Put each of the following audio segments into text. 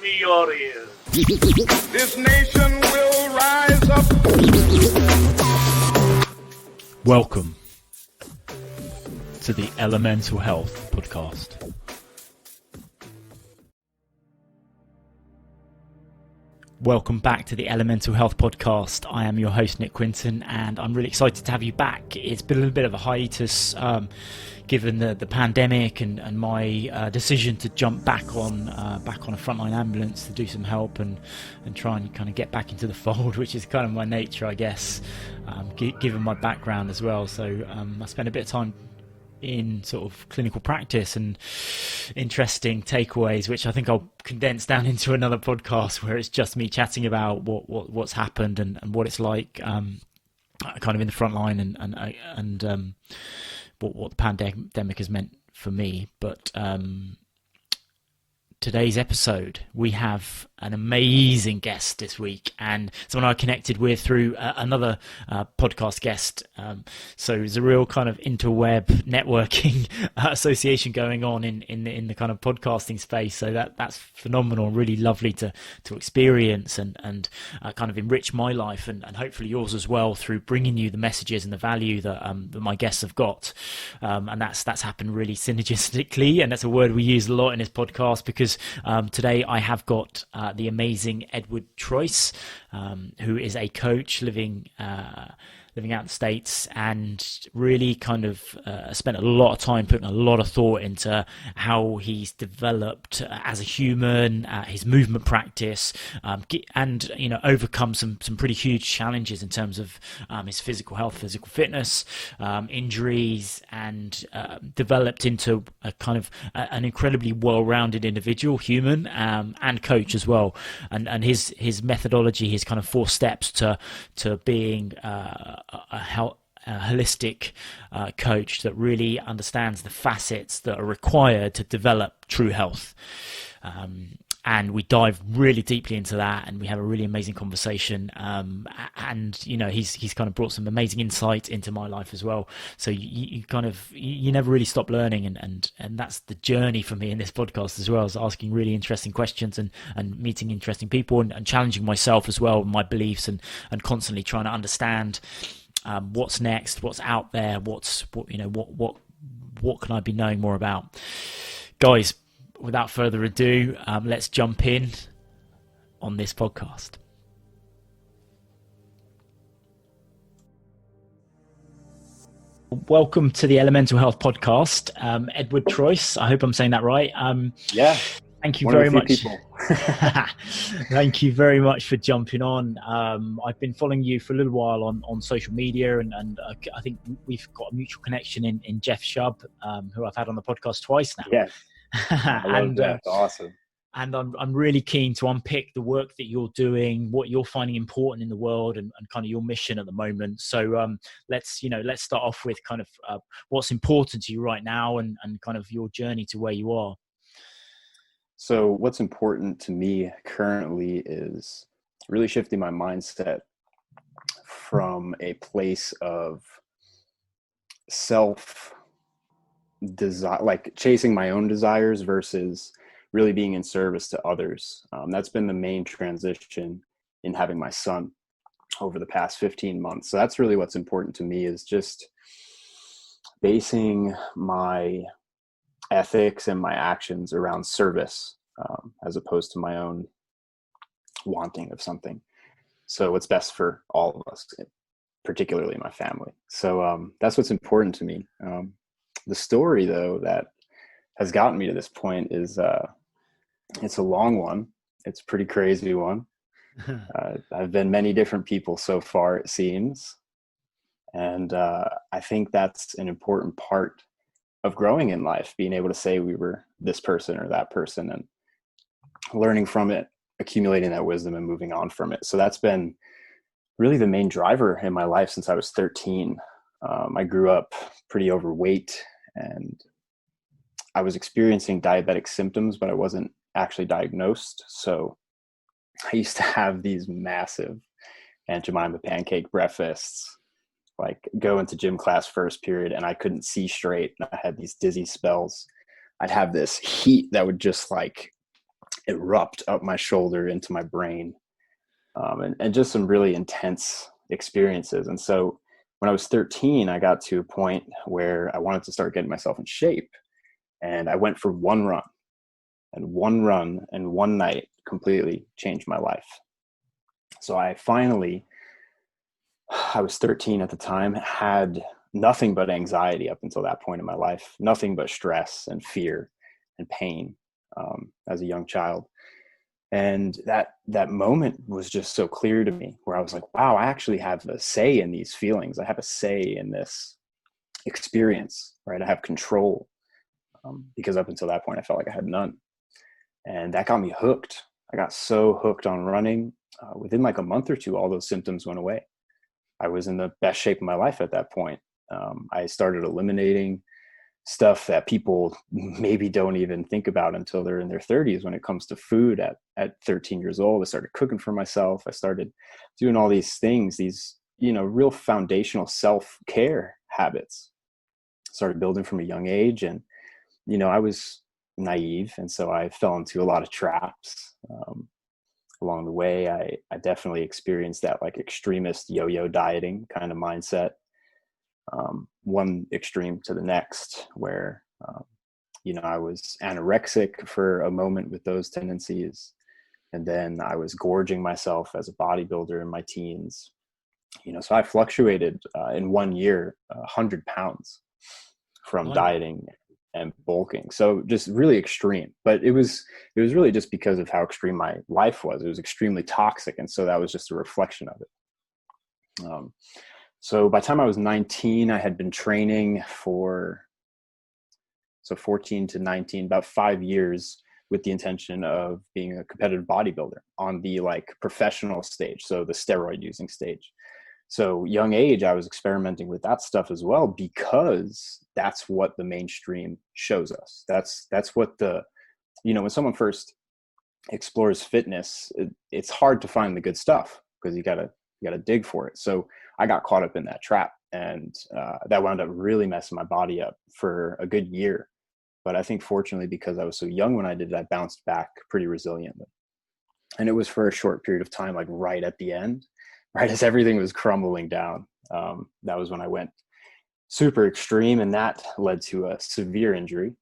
me your ears. This nation will rise up. Welcome to the Elemental Health Podcast. Welcome back to the Elemental Health Podcast. I am your host, Nick Quinton, and I'm really excited to have you back. It's been a little bit of a hiatus given the pandemic and my decision to jump back on a frontline ambulance to do some help and try and kind of get back into the fold, which is kind of my nature, I guess, given my background as well. So I spent a bit of time in sort of clinical practice and interesting takeaways, which I think I'll condense down into another podcast where it's just me chatting about what's happened and what it's like kind of in the front line and what the pandemic has meant for me. But today's episode, we have an amazing guest this week, and someone I connected with through another podcast guest. So there's a real kind of interweb networking association going on in the kind of podcasting space. So that's phenomenal, really lovely to experience and kind of enrich my life and hopefully yours as well through bringing you the messages and the value that my guests have got. And that's happened really synergistically, and that's a word we use a lot in this podcast because today I have got the amazing Edward Troise, who is a coach living out in the States, and really kind of spent a lot of time putting a lot of thought into how he's developed as a human, his movement practice, and overcome some pretty huge challenges in terms of his physical health, physical fitness, injuries, and developed into a kind of an incredibly well-rounded individual, human, and coach as well. And his methodology, his kind of 4 steps to being a holistic coach that really understands the facets that are required to develop true health. And we dive really deeply into that, and we have a really amazing conversation. And he's kind of brought some amazing insight into my life as well. So you never really stop learning, and that's the journey for me in this podcast as well, is asking really interesting questions and meeting interesting people and challenging myself as well, my beliefs, and constantly trying to understand what's next, what's out there, what can I be knowing more about. Guys, without further ado, let's jump in on this podcast. Welcome to the Elemental Health Podcast, Edward Troise. I hope I'm saying that right. Yeah. Thank you very much. Thank you very much for jumping on. I've been following you for a little while on social media, and I think we've got a mutual connection in Jeff Shub, who I've had on the podcast twice now. Yeah, I love that. Awesome. And I'm really keen to unpick the work that you're doing, what you're finding important in the world, and kind of your mission at the moment. So let's start off with kind of what's important to you right now, and kind of your journey to where you are. So what's important to me currently is really shifting my mindset from a place of self-desire, like chasing my own desires, versus really being in service to others. That's been the main transition in having my son over the past 15 months. So that's really what's important to me, is just basing my ethics and my actions around service, as opposed to my own wanting of something. So what's best for all of us, particularly my family. So that's what's important to me. The story, though, that has gotten me to this point is it's a long one. It's a pretty crazy one. I've been many different people so far, it seems. And I think that's an important part of growing in life, being able to say we were this person or that person, and learning from it, accumulating that wisdom, and moving on from it. So that's been really the main driver in my life since I was 13. I grew up pretty overweight, and I was experiencing diabetic symptoms, but I wasn't actually diagnosed. So I used to have these massive Aunt Jemima pancake breakfasts, like go into gym class first period and I couldn't see straight. I had these dizzy spells. I'd have this heat that would just like erupt up my shoulder into my brain, and just some really intense experiences. And so when I was 13, I got to a point where I wanted to start getting myself in shape. And I went for one run, and one night completely changed my life. So I was 13 at the time, had nothing but anxiety up until that point in my life, nothing but stress and fear and pain, as a young child. And that moment was just so clear to me, where I was like, wow, I actually have a say in these feelings. I have a say in this experience, right? I have control, because up until that point, I felt like I had none. And that got me hooked. I got so hooked on running. Within like a month or two, all those symptoms went away. I was in the best shape of my life at that point. I started eliminating stuff that people maybe don't even think about until they're in their 30s when it comes to food. At 13 years old, I started cooking for myself. I started doing all these things, these, real foundational self-care habits. Started building from a young age. And, I was naive. And so I fell into a lot of traps. Along the way, I definitely experienced that like extremist yo-yo dieting kind of mindset. One extreme to the next, where, I was anorexic for a moment with those tendencies. And then I was gorging myself as a bodybuilder in my teens. So I fluctuated in 1 year, 100 pounds from dieting and bulking. So just really extreme, but it was really just because of how extreme my life was. It was extremely toxic. And so that was just a reflection of it. So by the time I was 19, I had been training for 14 to 19, about 5 years, with the intention of being a competitive bodybuilder on the like professional stage. So the steroid using stage. So young age, I was experimenting with that stuff as well, because that's what the mainstream shows us. That's what when someone first explores fitness, it's hard to find the good stuff, because you gotta dig for it. So I got caught up in that trap, and that wound up really messing my body up for a good year. But I think fortunately, because I was so young when I did it, I bounced back pretty resiliently. And it was for a short period of time, like right at the end, right as everything was crumbling down. That was when I went super extreme, and that led to a severe injury,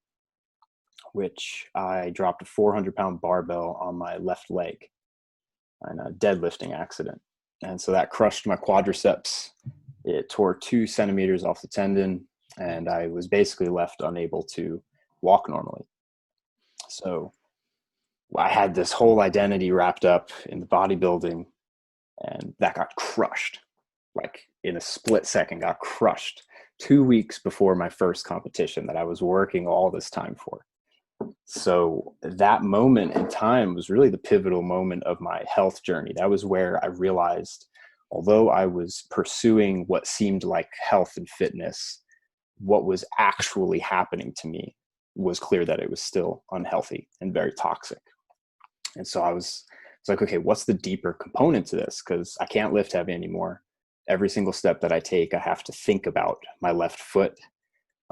which I dropped a 400-pound barbell on my left leg in a deadlifting accident. And so that crushed my quadriceps. It tore 2 centimeters off the tendon, and I was basically left unable to walk normally. So I had this whole identity wrapped up in the bodybuilding, and that got crushed, like in a split second, got crushed 2 weeks before my first competition that I was working all this time for. So that moment in time was really the pivotal moment of my health journey. That was where I realized, although I was pursuing what seemed like health and fitness, what was actually happening to me was clear that it was still unhealthy and very toxic. And so it's like, okay, what's the deeper component to this? Because I can't lift heavy anymore. Every single step that I take, I have to think about my left foot.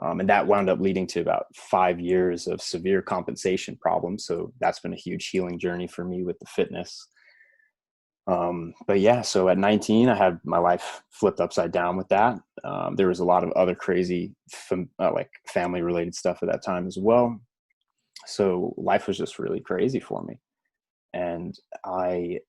And that wound up leading to about 5 years of severe compensation problems. So that's been a huge healing journey for me with the fitness. But yeah, so at 19, I had my life flipped upside down with that. There was a lot of other crazy, like family related stuff at that time as well. So life was just really crazy for me. And I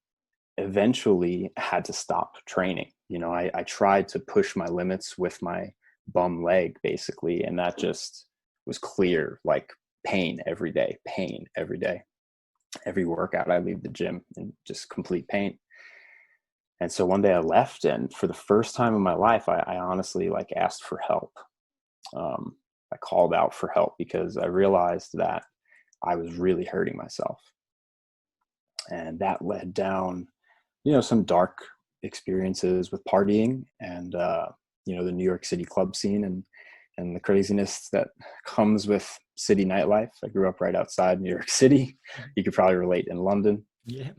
eventually had to stop training. I tried to push my limits with my bum leg, basically. And that just was clear, like pain every day. Every workout, I leave the gym in just complete pain. And so one day I left, and for the first time in my life, I honestly like asked for help. I called out for help because I realized that I was really hurting myself. And that led down, some dark experiences with partying and, the New York City club scene and the craziness that comes with city nightlife. I grew up right outside New York City. You could probably relate in London. Yeah.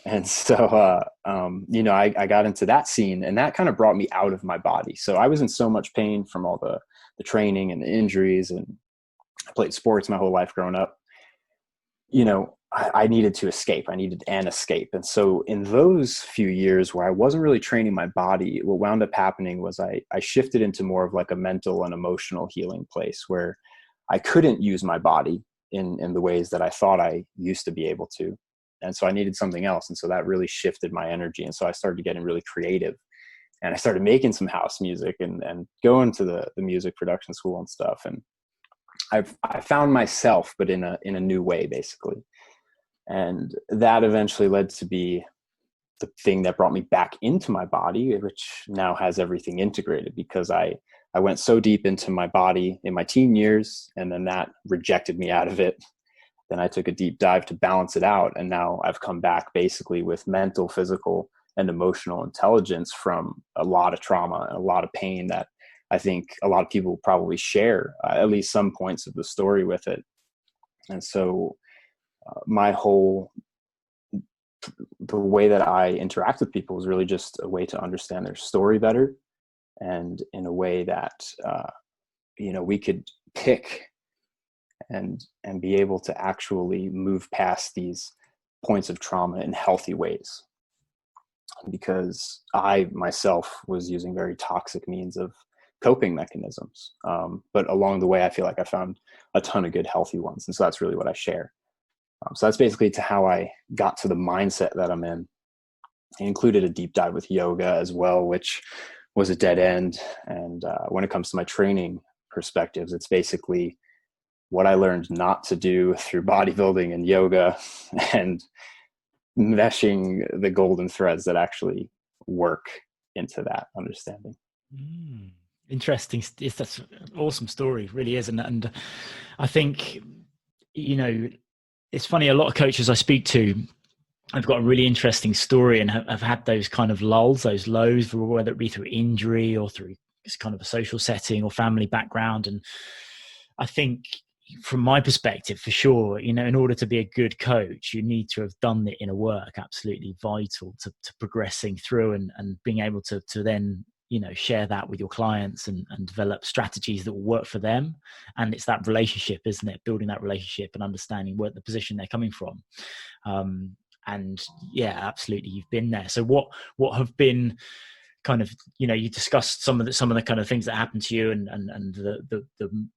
And so, I got into that scene, and that kind of brought me out of my body. So I was in so much pain from all the training and the injuries, and I played sports my whole life growing up. I needed to escape. I needed an escape. And so in those few years where I wasn't really training my body, what wound up happening was I shifted into more of like a mental and emotional healing place where I couldn't use my body in the ways that I thought I used to be able to. And so I needed something else. And so that really shifted my energy. And so I started getting really creative, and I started making some house music and going to the music production school and stuff. And I found myself, but in a new way, basically. And that eventually led to be the thing that brought me back into my body, which now has everything integrated, because I went so deep into my body in my teen years, and then that rejected me out of it. Then I took a deep dive to balance it out. And now I've come back basically with mental, physical, and emotional intelligence from a lot of trauma and a lot of pain that I think a lot of people probably share at least some points of the story with it. And so the way that I interact with people is really just a way to understand their story better, and in a way that we could pick and be able to actually move past these points of trauma in healthy ways. Because I myself was using very toxic means of coping mechanisms, but along the way I feel like I found a ton of good healthy ones, and so that's really what I share. So that's basically to how I got to the mindset that I'm in. I included a deep dive with yoga as well, which was a dead end. And when it comes to my training perspectives, it's basically what I learned not to do through bodybuilding and yoga, and meshing the golden threads that actually work into that understanding. Interesting. That's an awesome story, really is. And I think, it's funny, a lot of coaches I speak to have got a really interesting story and have had those kind of lulls, those lows, whether it be through injury or through this kind of a social setting or family background. And I think from my perspective, for sure, in order to be a good coach, you need to have done the inner work, absolutely vital to progressing through and being able to then share that with your clients and develop strategies that will work for them. And it's that relationship, isn't it? Building that relationship and understanding where the position they're coming from. And yeah, absolutely, you've been there. So what have been kind of, you discussed some of the kind of things that happened to you and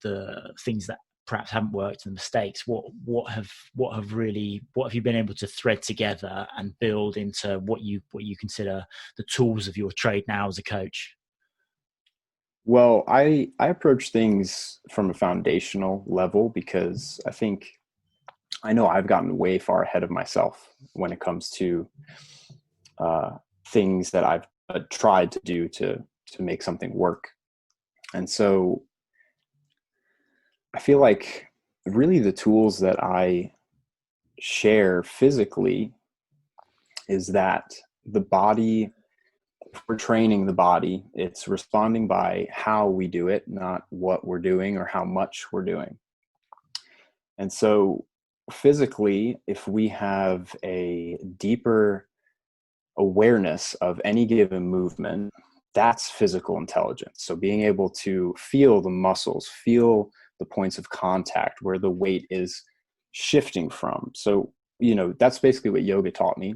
the things that perhaps haven't worked and mistakes. What have you been able to thread together and build into what you consider the tools of your trade now as a coach? Well, I approach things from a foundational level, because I know I've gotten way far ahead of myself when it comes to things that I've tried to do to make something work. And so I feel like really the tools that I share physically is that the body, if we're training the body, it's responding by how we do it, not what we're doing or how much we're doing. And so physically, if we have a deeper awareness of any given movement, that's physical intelligence. So being able to feel the muscles, feel the points of contact where the weight is shifting from. So, that's basically what yoga taught me.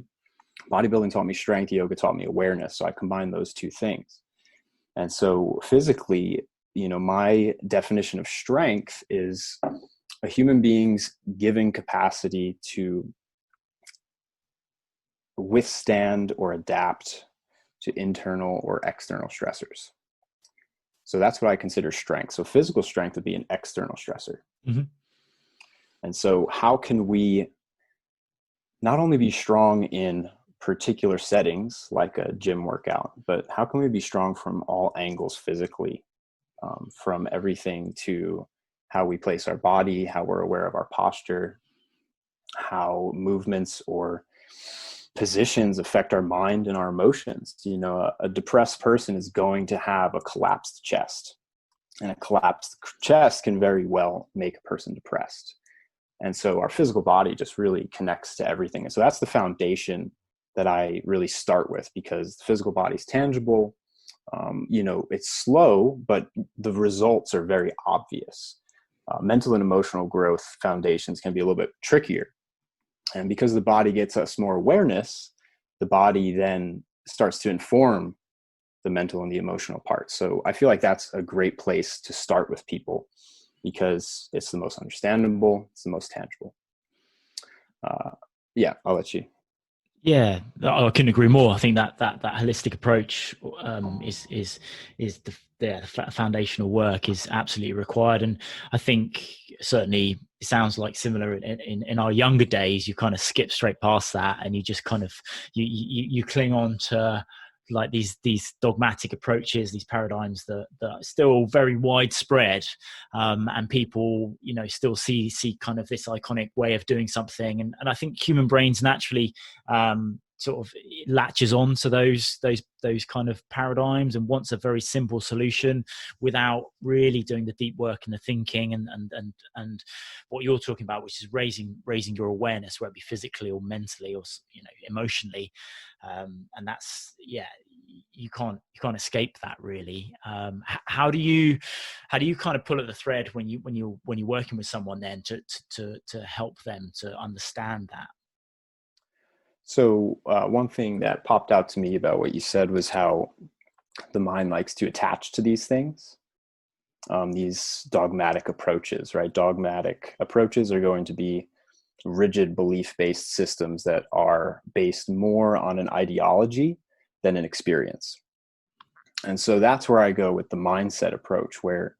Bodybuilding taught me strength, yoga taught me awareness. So I combined those two things. And so physically, my definition of strength is a human being's given capacity to withstand or adapt to internal or external stressors. So that's what I consider strength. So physical strength would be an external stressor. Mm-hmm. And so how can we not only be strong in particular settings like a gym workout, but how can we be strong from all angles physically, from everything to how we place our body, how we're aware of our posture, how movements or positions affect our mind and our emotions. A depressed person is going to have a collapsed chest, and a collapsed chest can very well make a person depressed. And so our physical body just really connects to everything. And so that's the foundation that I really start with, because the physical body is tangible. It's slow, but the results are very obvious. Mental and emotional growth foundations can be a little bit trickier. And because the body gets us more awareness, the body then starts to inform the mental and the emotional part. So I feel like that's a great place to start with people, because it's the most understandable, it's the most tangible. Yeah, I'll let you. Yeah, I couldn't agree more. I think that holistic approach is the foundational work is absolutely required, and I think certainly it sounds like similar in our younger days. You kind of skip straight past that, and you just kind of you cling on to like these dogmatic approaches, these paradigms that are still very widespread, and people still see kind of this iconic way of doing something, and I think human brains naturally sort of latches on to those kind of paradigms and wants a very simple solution without really doing the deep work and the thinking and what you're talking about, which is raising your awareness, whether it be physically or mentally or emotionally, and that's you can't escape that really. How do you kind of pull at the thread when you're working with someone then to help them to understand that? So one thing that popped out to me about what you said was how the mind likes to attach to these things, these dogmatic approaches, right? Dogmatic approaches are going to be rigid belief-based systems that are based more on an ideology than an experience. And so that's where I go with the mindset approach, where,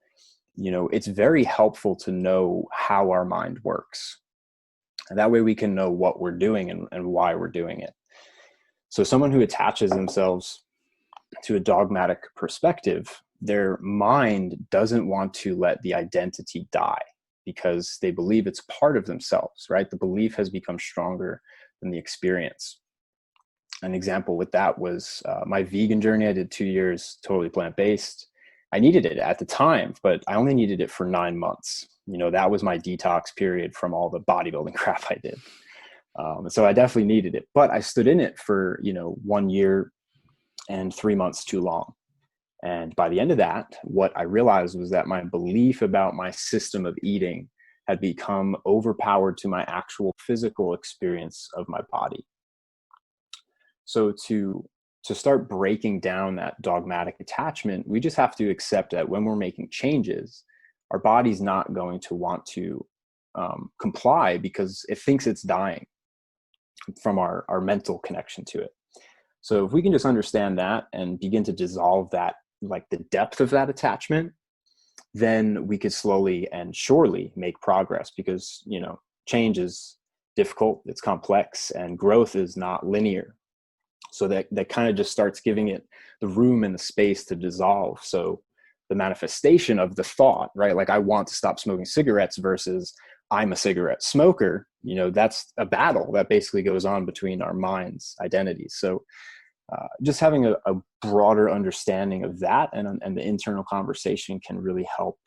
it's very helpful to know how our mind works. And that way we can know what we're doing and why we're doing it. So someone who attaches themselves to a dogmatic perspective, their mind doesn't want to let the identity die because they believe it's part of themselves, right? The belief has become stronger than the experience. An example with that was my vegan journey. I did 2 years totally plant-based. I needed it at the time, but I only needed it for 9 months. That was my detox period from all the bodybuilding crap I did. So I definitely needed it, but I stood in it for, 1 year and 3 months too long. And by the end of that, what I realized was that my belief about my system of eating had become overpowered to my actual physical experience of my body. So to start breaking down that dogmatic attachment, we just have to accept that when we're making changes, our body's not going to want to comply because it thinks it's dying from our mental connection to it. So if we can just understand that and begin to dissolve that, like the depth of that attachment, then we could slowly and surely make progress, because, change is difficult, it's complex, and growth is not linear. So that kind of just starts giving it the room and the space to dissolve. So the manifestation of the thought, right? Like, I want to stop smoking cigarettes versus I'm a cigarette smoker, that's a battle that basically goes on between our minds' identities. So just having a broader understanding of that and the internal conversation can really help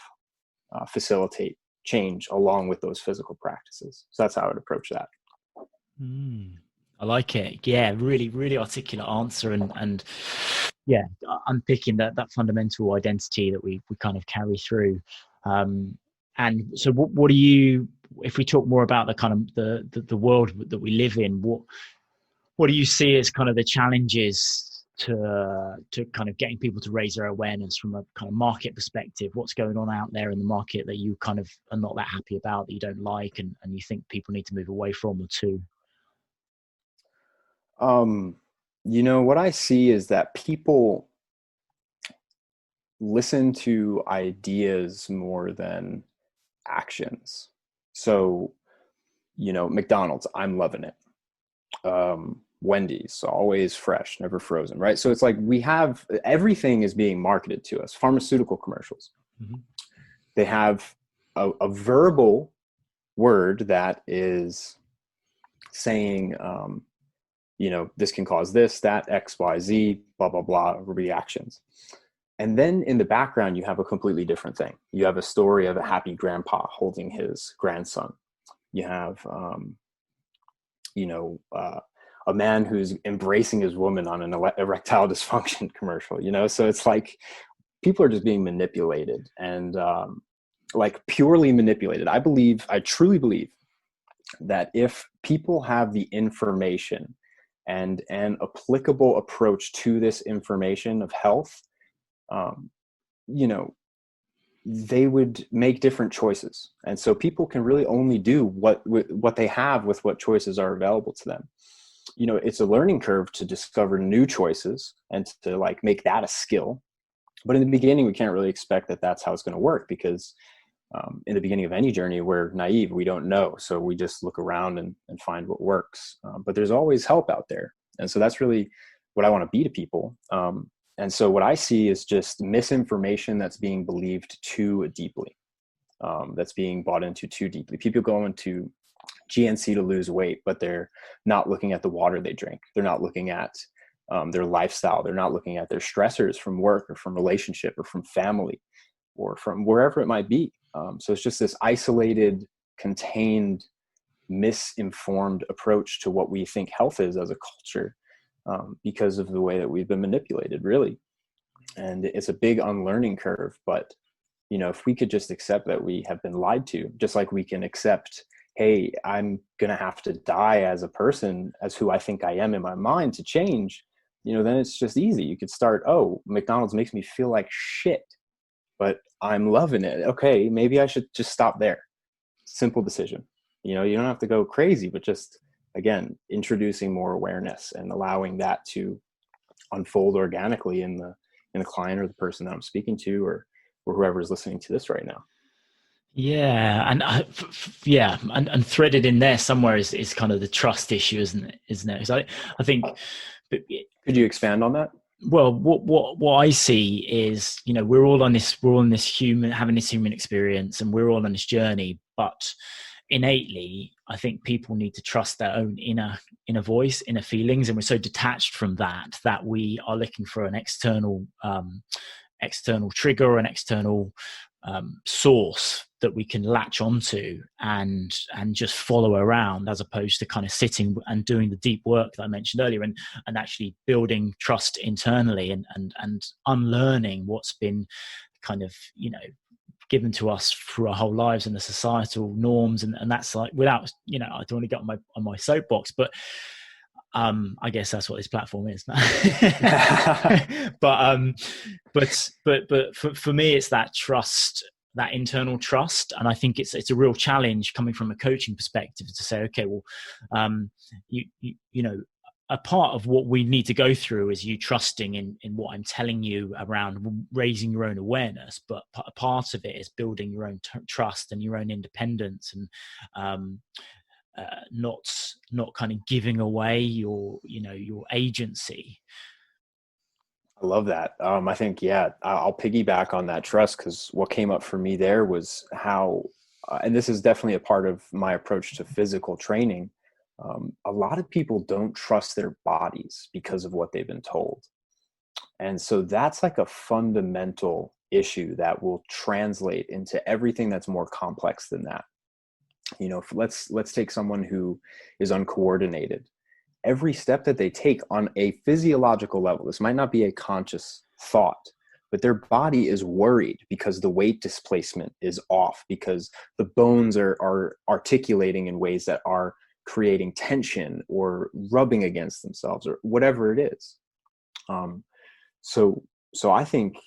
facilitate change along with those physical practices. So that's how I would approach that. I like it. Yeah, really, really articulate answer, and yeah, unpicking that fundamental identity that we kind of carry through. And so, what do you? If we talk more about the kind of the world that we live in, what do you see as kind of the challenges to kind of getting people to raise their awareness from a kind of market perspective? What's going on out there in the market that you kind of are not that happy about, that you don't like, and you think people need to move away from or to? What I see is that people listen to ideas more than actions. So, McDonald's, I'm loving it. Wendy's, always fresh, never frozen, right? So it's like everything is being marketed to us. Pharmaceutical commercials. Mm-hmm. They have a verbal word that is saying, this can cause this, that, X, Y, Z, blah, blah, blah, reactions. And then in the background, you have a completely different thing. You have a story of a happy grandpa holding his grandson. You have, a man who's embracing his woman on an erectile dysfunction commercial, So it's like people are just being manipulated and like purely manipulated. I truly believe that if people have the information and an applicable approach to this information of health, you know, they would make different choices. And so people can really only do what they have with what choices are available to them. You know, it's a learning curve to discover new choices and to like make that a skill. But in the beginning, we can't really expect that that's how it's going to work, because in the beginning of any journey, we're naive. We don't know. So we just look around and find what works. But there's always help out there. And so that's really what I want to be to people. And so what I see is just misinformation that's being believed too deeply, that's being bought into too deeply. People go into GNC to lose weight, but they're not looking at the water they drink. They're not looking at their lifestyle. They're not looking at their stressors from work or from relationship or from family or from wherever it might be. So it's just this isolated, contained, misinformed approach to what we think health is as a culture, because of the way that we've been manipulated, really. And it's a big unlearning curve. But, you know, if we could just accept that we have been lied to, just like we can accept, hey, I'm going to have to die as a person, as who I think I am in my mind, to change, you know, then it's just easy. You could start, oh, McDonald's makes me feel like shit, but I'm loving it. Okay, maybe I should just stop there. Simple decision. You know, you don't have to go crazy, but just, again, introducing more awareness and allowing that to unfold organically in the client or the person that I'm speaking to, or whoever is listening to this right now. Yeah, and and threaded in there somewhere is kind of the trust issue, isn't it? So I think. Could you expand on that? Well, what I see is, you know, we're all on this having this human experience, and we're all on this journey. But innately, I think people need to trust their own inner voice, inner feelings, and we're so detached from that we are looking for an external trigger or an external source that we can latch onto and just follow around, as opposed to kind of sitting and doing the deep work that I mentioned earlier, and actually building trust internally and unlearning what's been kind of, you know, given to us through our whole lives and the societal norms, and that's like, without, you know, I don't want to get on my soapbox, but I guess that's what this platform is. but for me, it's that trust, that internal trust. And I think it's a real challenge coming from a coaching perspective to say, okay, well, you know, a part of what we need to go through is you trusting in what I'm telling you around raising your own awareness. But a part of it is building your own trust and your own independence, and not kind of giving away your agency. I love that. I think, I'll piggyback on that trust, because what came up for me there was how, and this is definitely a part of my approach to physical training. A lot of people don't trust their bodies because of what they've been told. And so that's like a fundamental issue that will translate into everything that's more complex than that. You know, let's take someone who is uncoordinated. Every step that they take on a physiological level, this might not be a conscious thought, but their body is worried because the weight displacement is off, because the bones are articulating in ways that are creating tension or rubbing against themselves or whatever it is. So I think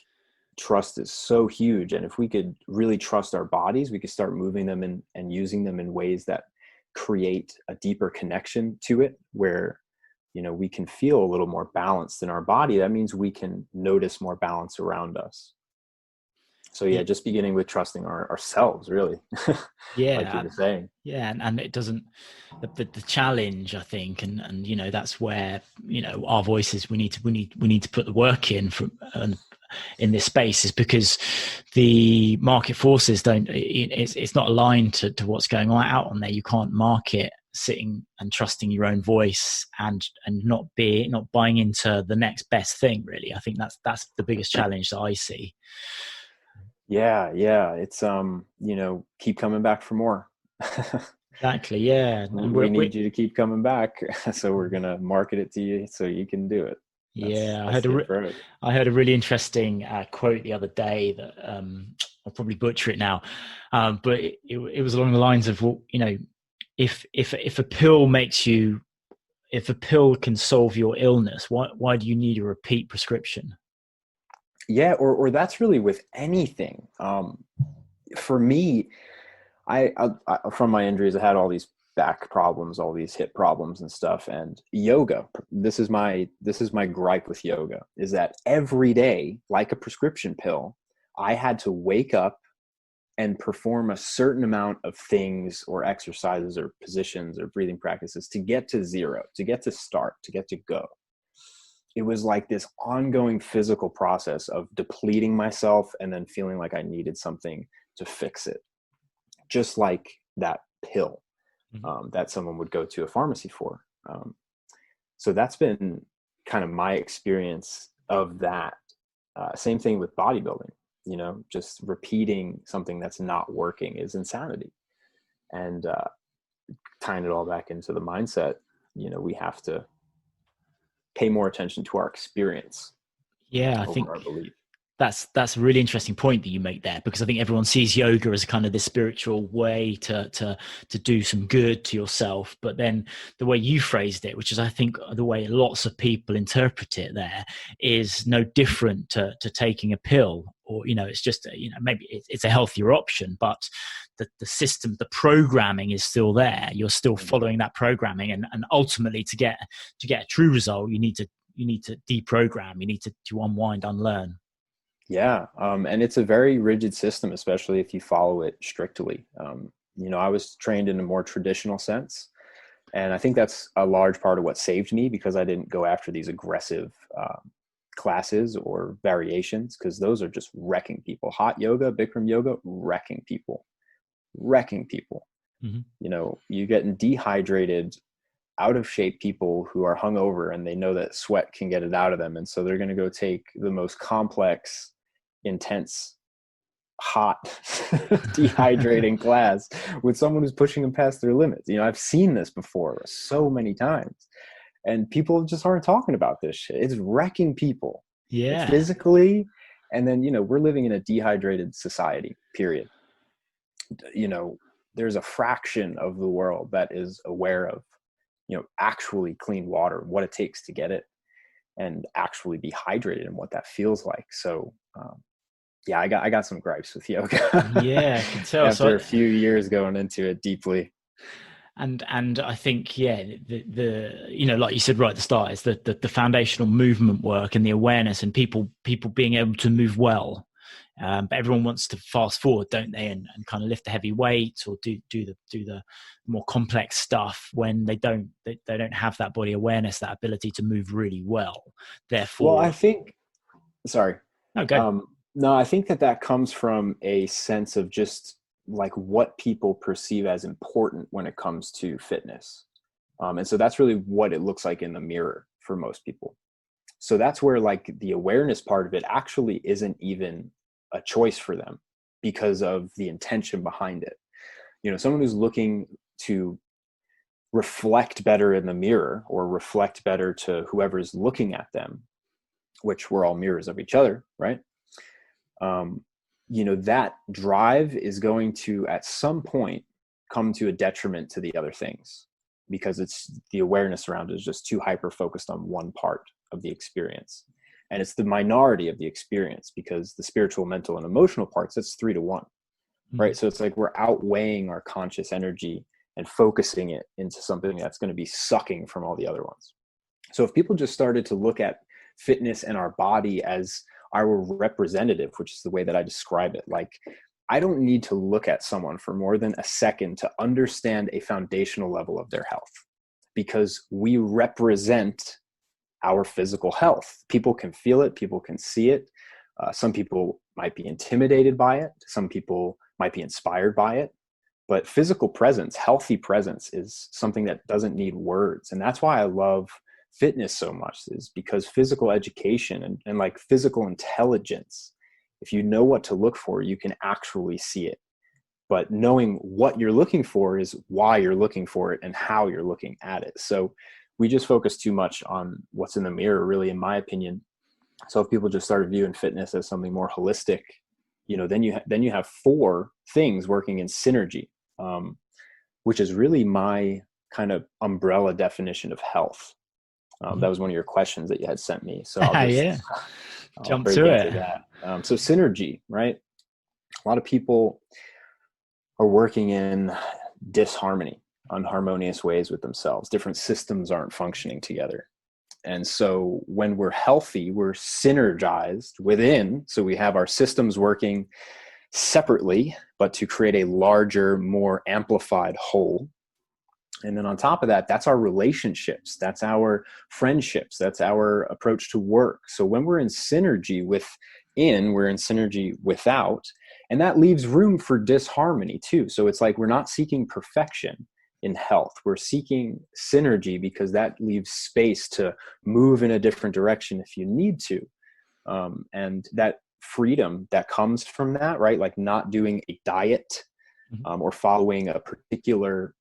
trust is so huge. And if we could really trust our bodies, we could start moving them and using them in ways that create a deeper connection to it, where, you know, we can feel a little more balanced in our body. That means we can notice more balance around us. So just beginning with trusting ourselves, really. Yeah, like you were saying. Yeah, and it doesn't. The challenge, I think, and you know, that's where, you know, our voices, we need to put the work in in this space, is because the market forces it's not aligned to what's going on out on there. You can't market sitting and trusting your own voice and not buying into the next best thing, really. I think that's the biggest challenge that I see. Yeah. It's, you know, keep coming back for more. Exactly. Yeah. And we need you to keep coming back. So we're going to market it to you so you can do it. I heard a really interesting quote the other day that I'll probably butcher it now, but it was along the lines of, well, you know, if a pill makes you, if a pill can solve your illness, why do you need a repeat prescription? Yeah, or that's really with anything. For me, I from my injuries, I had all these back problems, all these hip problems and stuff. And yoga, this is my gripe with yoga, is that every day, like a prescription pill, I had to wake up and perform a certain amount of things or exercises or positions or breathing practices to get to zero, to get to start, to get to go. It was like this ongoing physical process of depleting myself and then feeling like I needed something to fix it. Just like that pill that someone would go to a pharmacy for. So that's been kind of my experience of that. Same thing with bodybuilding. Just repeating something that's not working is insanity. And tying it all back into the mindset, we have to pay more attention to our experience. Yeah, I over think our belief. that's a really interesting point that you make there, because I think everyone sees yoga as kind of this spiritual way to do some good to yourself. But then the way you phrased it, which is I think the way lots of people interpret it there, is no different to taking a pill, or it's just maybe it's a healthier option, but the system, the programming is still there. You're still following that programming, and ultimately to get a true result, you need to deprogram, you need to unwind, unlearn. Yeah. And it's a very rigid system, especially if you follow it strictly. I was trained in a more traditional sense. And I think that's a large part of what saved me, because I didn't go after these aggressive classes or variations, because those are just wrecking people. Hot yoga, Bikram yoga, wrecking people. Mm-hmm. You're getting dehydrated, out of shape people who are hungover, and they know that sweat can get it out of them. And so they're going to go take the most complex, intense, hot, dehydrating class with someone who's pushing them past their limits. I've seen this before so many times, and people just aren't talking about this shit. It's wrecking people, physically. And then, we're living in a dehydrated society, period. There's a fraction of the world that is aware of, actually clean water, what it takes to get it, and actually be hydrated and what that feels like. So, I got some gripes with yoga. Yeah, I can tell. After a few years going into it deeply. And I think, the like you said right at the start, is the foundational movement work and the awareness, and people being able to move well. But everyone wants to fast forward, don't they, and kind of lift the heavy weights or do the more complex stuff when they don't have that body awareness, that ability to move really well. Therefore, well, I think, sorry, okay. No, I think that comes from a sense of just like what people perceive as important when it comes to fitness. And so that's really what it looks like in the mirror for most people. So that's where like the awareness part of it actually isn't even a choice for them, because of the intention behind it. Someone who's looking to reflect better in the mirror, or reflect better to whoever's looking at them, which we're all mirrors of each other, right? That drive is going to, at some point, come to a detriment to the other things, because it's the awareness around it is just too hyper focused on one part of the experience. And it's the minority of the experience, because the spiritual, mental, and emotional parts, it's 3-1, right? So it's like we're outweighing our conscious energy and focusing it into something that's going to be sucking from all the other ones. So if people just started to look at fitness and our body as our representative, which is the way that I describe it, like I don't need to look at someone for more than a second to understand a foundational level of their health, because we represent our physical health. People can feel it. People can see it. Some people might be intimidated by it. Some people might be inspired by it. But physical presence, healthy presence, is something that doesn't need words. And that's why I love fitness so much, is because physical education and like physical intelligence, if you know what to look for, you can actually see it. But knowing what you're looking for is why you're looking for it and how you're looking at it. So we just focus too much on what's in the mirror, really, in my opinion. So if people just started viewing fitness as something more holistic, then you have 4 things working in synergy, which is really my kind of umbrella definition of health. That was one of your questions that you had sent me. So I'll just Yeah, jump break to into it. that. So synergy, right? A lot of people are working in disharmony, unharmonious ways with themselves. Different systems aren't functioning together. And so when we're healthy, we're synergized within. So we have our systems working separately, but to create a larger, more amplified whole. And then on top of that, that's our relationships, that's our friendships, that's our approach to work. So when we're in synergy within, we're in synergy without, and that leaves room for disharmony too. So it's like we're not seeking perfection in health. We're seeking synergy because that leaves space to move in a different direction if you need to. And that freedom that comes from that, right? Like not doing a diet or following a particular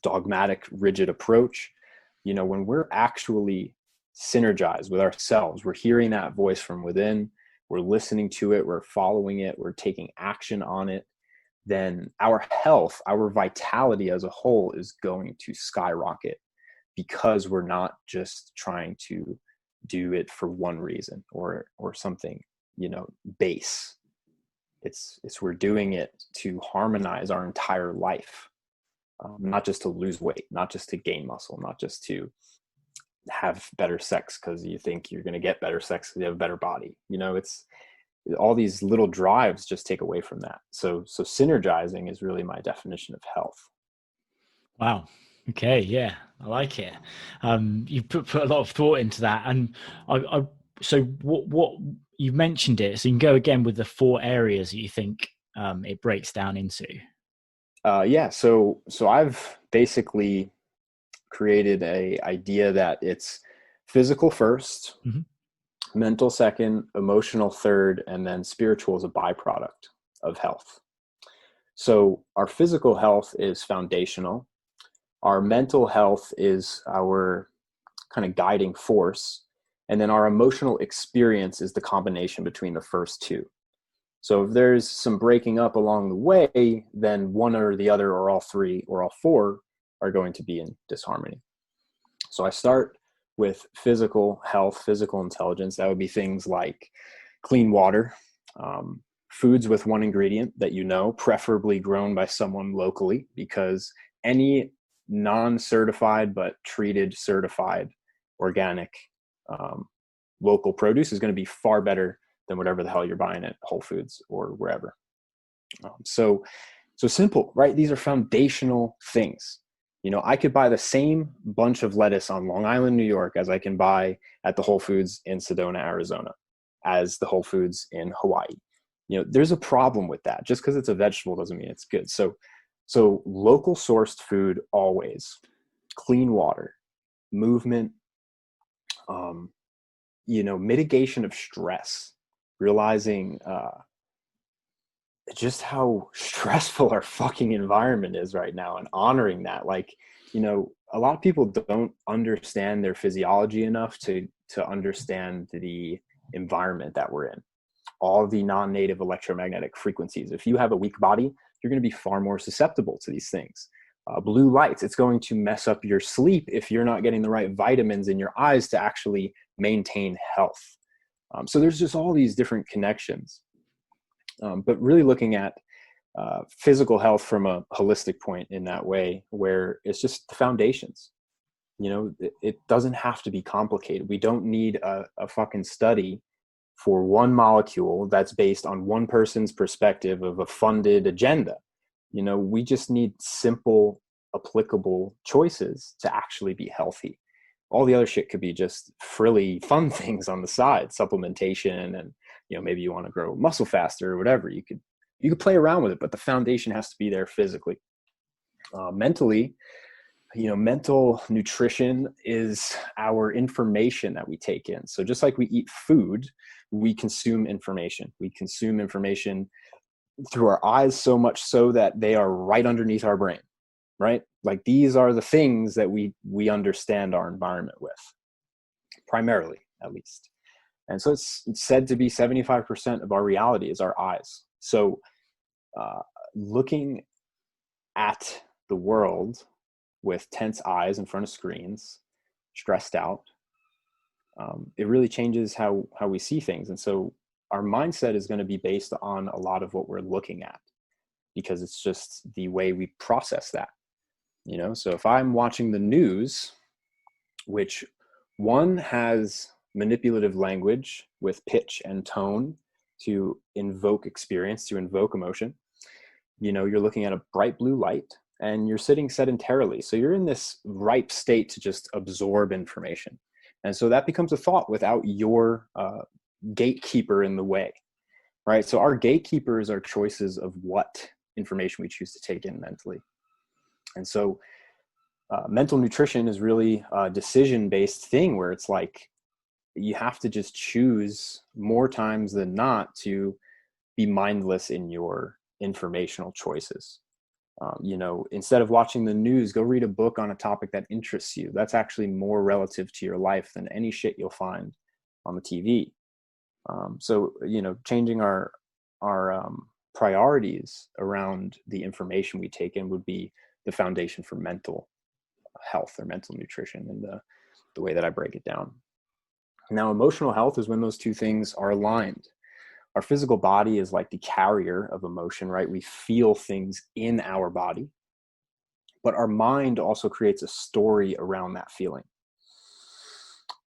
dogmatic, rigid approach. You know, when we're actually synergized with ourselves, we're hearing that voice from within, we're listening to it, we're following it, we're taking action on it, then our health, our vitality as a whole is going to skyrocket because we're not just trying to do it for one reason or something, you know, base. It's we're doing it to harmonize our entire life. Not just to lose weight, not just to gain muscle, not just to have better sex because you think you're going to get better sex because you have a better body. You know, it's all these little drives just take away from that. So synergizing is really my definition of health. Wow. Okay. Yeah, I like it. You put a lot of thought into that, and so what you mentioned it. So you can go again with the 4 areas that you think it breaks down into. Yeah. So I've basically created a idea that it's physical first, mental second, emotional third, and then spiritual is a byproduct of health. So our physical health is foundational. Our mental health is our kind of guiding force. And then our emotional experience is the combination between the first 2. So if there's some breaking up along the way, then one or the other or all 3 or all 4 are going to be in disharmony. So I start with physical health, physical intelligence. That would be things like clean water, foods with one ingredient that you know, preferably grown by someone locally, because any non-certified but treated certified organic local produce is going to be far better than whatever the hell you're buying at Whole Foods or wherever. So simple, right? These are foundational things. You know, I could buy the same bunch of lettuce on Long Island, New York, as I can buy at the Whole Foods in Sedona, Arizona, as the Whole Foods in Hawaii. You know, there's a problem with that. Just because it's a vegetable doesn't mean it's good. So local sourced food always, clean water, movement, you know, mitigation of stress, realizing just how stressful our fucking environment is right now and honoring that. Like, you know, a lot of people don't understand their physiology enough to understand the environment that we're in. All the non-native electromagnetic frequencies. If you have a weak body, you're going to be far more susceptible to these things. Blue lights, it's going to mess up your sleep if you're not getting the right vitamins in your eyes to actually maintain health. So there's just all these different connections. But really looking at physical health from a holistic point in that way, where it's just the foundations. You know, it doesn't have to be complicated. We don't need a fucking study for one molecule that's based on one person's perspective of a funded agenda. You know, we just need simple, applicable choices to actually be healthy. All the other shit could be just frilly, fun things on the side, supplementation, and, you know, maybe you want to grow muscle faster or whatever. You could play around with it, but the foundation has to be there physically. Mentally, you know, mental nutrition is our information that we take in. So just like we eat food, we consume information. We consume information through our eyes, so much so that they are right underneath our brain, right? Like these are the things that we understand our environment with, primarily at least. And so it's said to be 75% of our reality is our eyes. So looking at the world with tense eyes in front of screens, stressed out, it really changes how we see things. And so our mindset is going to be based on a lot of what we're looking at, because it's just the way we process that, you know? So if I'm watching the news, which one has manipulative language with pitch and tone to invoke experience, to invoke emotion, you know, you're looking at a bright blue light and you're sitting sedentarily. So you're in this ripe state to just absorb information. And so that becomes a thought without your gatekeeper in the way, right? So our gatekeepers are choices of what information we choose to take in mentally. And so mental nutrition is really a decision-based thing where it's like you have to just choose more times than not to be mindless in your informational choices. You know, instead of watching the news, go read a book on a topic that interests you. That's actually more relative to your life than any shit you'll find on the TV. So, you know, changing our priorities around the information we take in would be the foundation for mental health or mental nutrition, and the way that I break it down. Now, emotional health is when those two things are aligned. Our physical body is like the carrier of emotion, right? We feel things in our body, but our mind also creates a story around that feeling.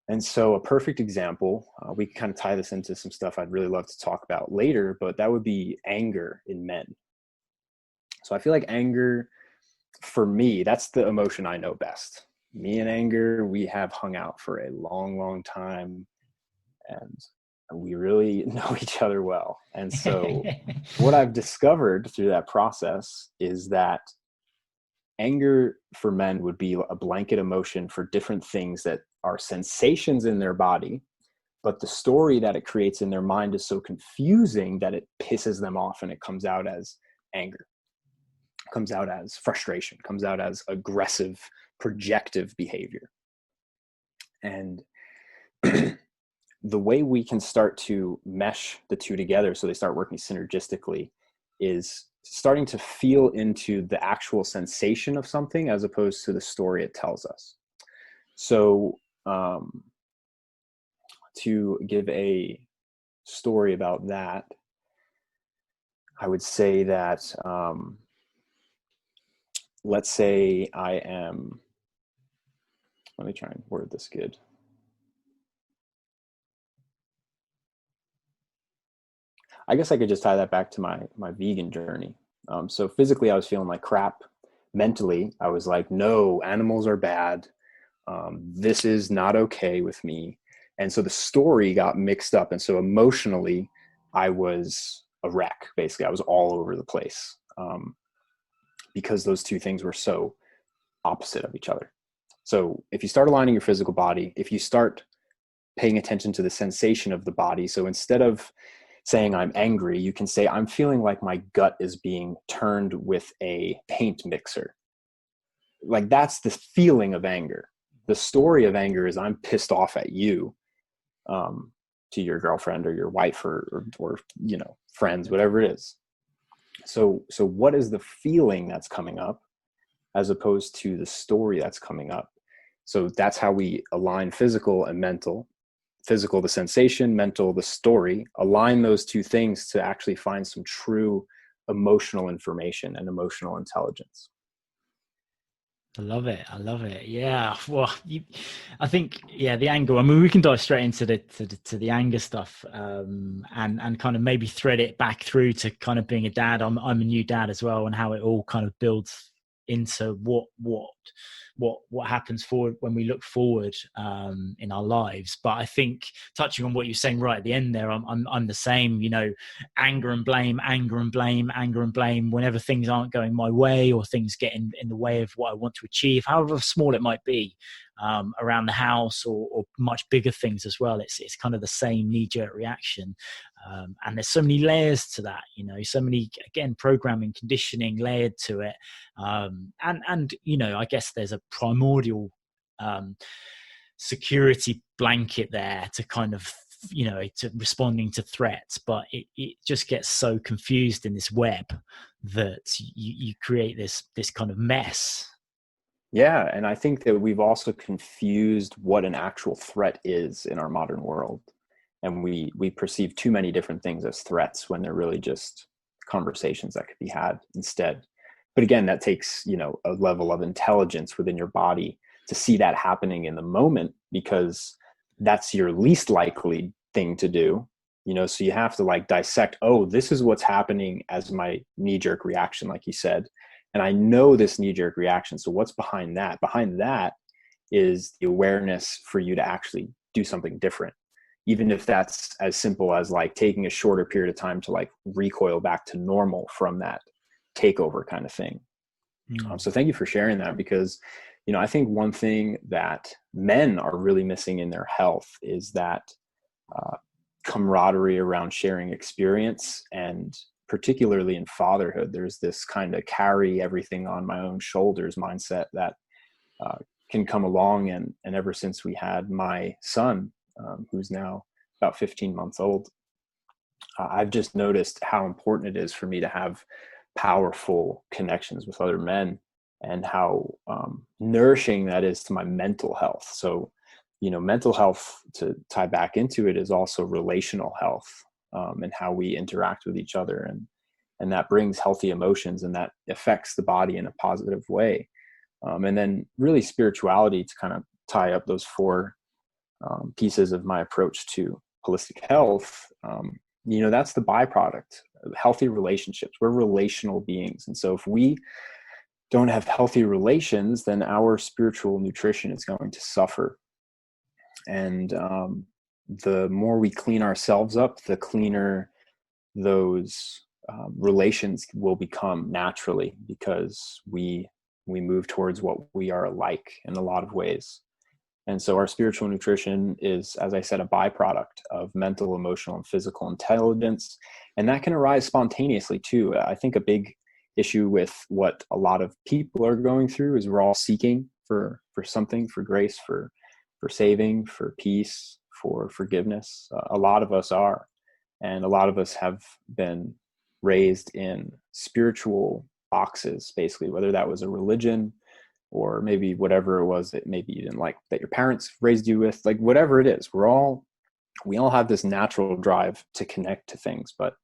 And so a perfect example, we can kind of tie this into some stuff I'd really love to talk about later, but that would be anger in men. So I feel like anger, for me, that's the emotion I know best. Me and anger, we have hung out for a long, long time, and we really know each other well. And so what I've discovered through that process is that anger for men would be a blanket emotion for different things that are sensations in their body, but the story that it creates in their mind is so confusing that it pisses them off, and it comes out as anger, comes out as frustration, comes out as aggressive, projective behavior. And the way we can start to mesh the two together so they start working synergistically is starting to feel into the actual sensation of something as opposed to the story it tells us. So to give a story about that, I would say that let's say let me try and word this good. I guess I could just tie that back to my vegan journey. So physically, I was feeling like crap. Mentally, I was like, no, animals are bad. This is not okay with me. And so the story got mixed up. And so emotionally, I was a wreck. Basically, I was all over the place because those two things were so opposite of each other. So if you start aligning your physical body, if you start paying attention to the sensation of the body, so instead of saying I'm angry, you can say I'm feeling like my gut is being turned with a paint mixer. Like that's the feeling of anger. The story of anger is I'm pissed off at you, to your girlfriend or your wife or you know, friends, whatever it is. So what is the feeling that's coming up as opposed to the story that's coming up? So that's how we align physical and mental. Physical, the sensation; mental, the story. Align those two things to actually find some true emotional information and emotional intelligence. I love it. Yeah. Well, I think, the anger. I mean, we can dive straight into the anger stuff, and kind of maybe thread it back through to kind of being a dad. I'm a new dad as well, and how it all kind of builds into what happens forward when we look forward in our lives. But I think touching on what you're saying right at the end there, I'm the same, you know, anger and blame whenever things aren't going my way or things get in the way of what I want to achieve, however small it might be, around the house or much bigger things as well. It's kind of the same knee-jerk reaction. And there's so many layers to that, you know, so many, again, programming, conditioning layered to it. And you know, I guess there's a primordial security blanket there to kind of, you know, to responding to threats, but it just gets so confused in this web that you create this kind of mess. Yeah, and I think that we've also confused what an actual threat is in our modern world. And we perceive too many different things as threats when they're really just conversations that could be had instead. But again, that takes, a level of intelligence within your body to see that happening in the moment, because that's your least likely thing to do. So you have to like dissect, oh, this is what's happening as my knee-jerk reaction, like you said. And I know this knee-jerk reaction. So what's behind that? Behind that is the awareness for you to actually do something different. Even if that's as simple as like taking a shorter period of time to like recoil back to normal from that takeover kind of thing. So thank you for sharing that, because, I think one thing that men are really missing in their health is that camaraderie around sharing experience, and particularly in fatherhood, there's this kind of carry everything on my own shoulders mindset that can come along. And ever since we had my son, who's now about 15 months old, I've just noticed how important it is for me to have powerful connections with other men, and how nourishing that is to my mental health. So, mental health, to tie back into it, is also relational health, and how we interact with each other. And that brings healthy emotions, and that affects the body in a positive way. And then really spirituality, to kind of tie up those four pieces of my approach to holistic health. That's the byproduct of healthy relationships. We're relational beings. And so if we don't have healthy relations, then our spiritual nutrition is going to suffer. And the more we clean ourselves up, the cleaner those relations will become naturally, because we move towards what we are alike in a lot of ways. And so our spiritual nutrition is, as I said, a byproduct of mental, emotional, and physical intelligence. And that can arise spontaneously too. I think a big issue with what a lot of people are going through is we're all seeking for something, for grace, for saving, for peace, for forgiveness. A lot of us are. And a lot of us have been raised in spiritual boxes, basically, whether that was a religion, or maybe whatever it was that maybe you didn't like, that your parents raised you with, like whatever it is, we all have this natural drive to connect to things. But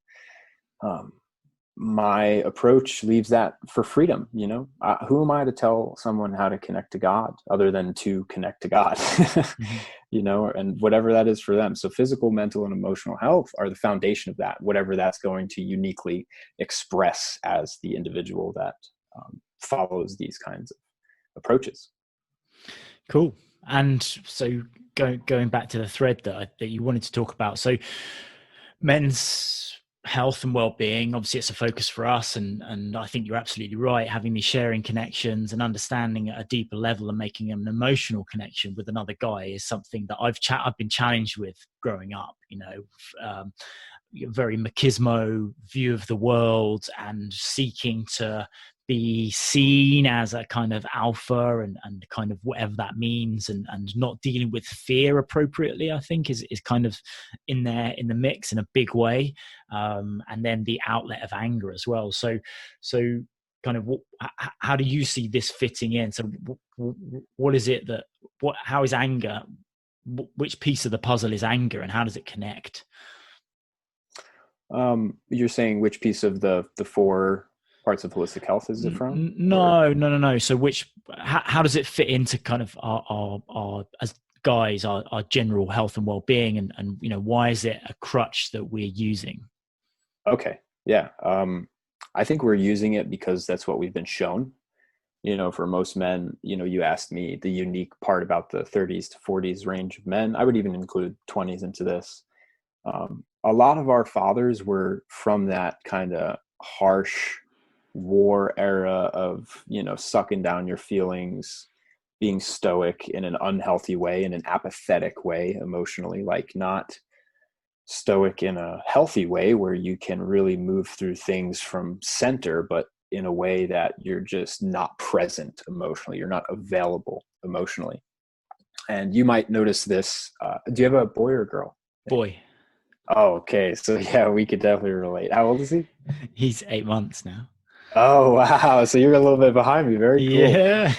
my approach leaves that for freedom. Who am I to tell someone how to connect to God other than to connect to God? And whatever that is for them. So physical, mental, and emotional health are the foundation of that, whatever that's going to uniquely express as the individual that follows these kinds of approaches. Cool. And so going back to the thread that you wanted to talk about, so men's health and well-being, obviously it's a focus for us, and I think you're absolutely right. Having these sharing connections and understanding at a deeper level and making an emotional connection with another guy is something that I've been challenged with growing up. Very machismo view of the world, and seeking to be seen as a kind of alpha and kind of whatever that means, and not dealing with fear appropriately, I think is kind of in there in the mix in a big way. And then the outlet of anger as well. So kind of how do you see this fitting in? So what is it how is anger, which piece of the puzzle is anger, and how does it connect? You're saying which piece of the four parts of holistic health is it from? No. So how does it fit into kind of our as guys, our general health and well-being, and why is it a crutch that we're using? Okay. Yeah. I think we're using it because that's what we've been shown. For most men, you asked me the unique part about the 30s to 40s range of men. I would even include 20s into this. A lot of our fathers were from that kind of harsh war era of, sucking down your feelings, being stoic in an unhealthy way, in an apathetic way emotionally, like not stoic in a healthy way where you can really move through things from center, but in a way that you're just not present emotionally. You're not available emotionally. And you might notice this. Do you have a boy or a girl? Boy. Oh, okay. So yeah, we could definitely relate. How old is he? He's 8 months now. Oh, wow. So you're a little bit behind me. Very cool. Yeah.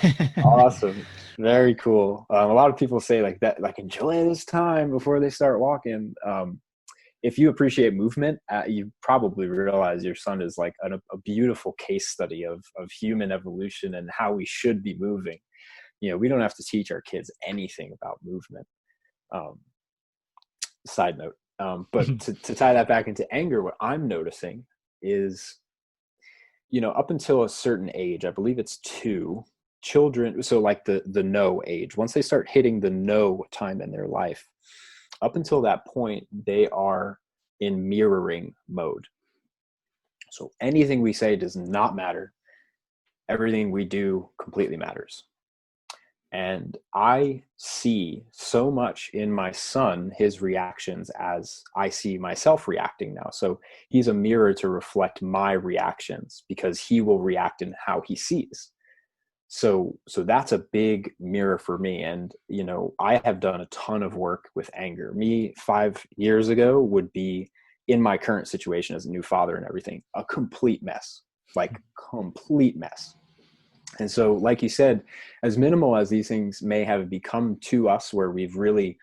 Awesome. Very cool. A lot of people say like that, like enjoy this time before they start walking. If you appreciate movement, you probably realize your son is like a beautiful case study of human evolution and how we should be moving. We don't have to teach our kids anything about movement. Um, Side note. But to tie that back into anger, what I'm noticing is, up until a certain age, I believe it's 2, children, so like the no age, once they start hitting the no time in their life, up until that point, they are in mirroring mode. So anything we say does not matter. Everything we do completely matters. And I see so much in my son, his reactions, as I see myself reacting now. So he's a mirror to reflect my reactions, because he will react in how he sees. So that's a big mirror for me. And, I have done a ton of work with anger. Me 5 years ago would be, in my current situation as a new father and everything, a complete mess, like complete mess. And so, like you said, as minimal as these things may have become to us, where we've really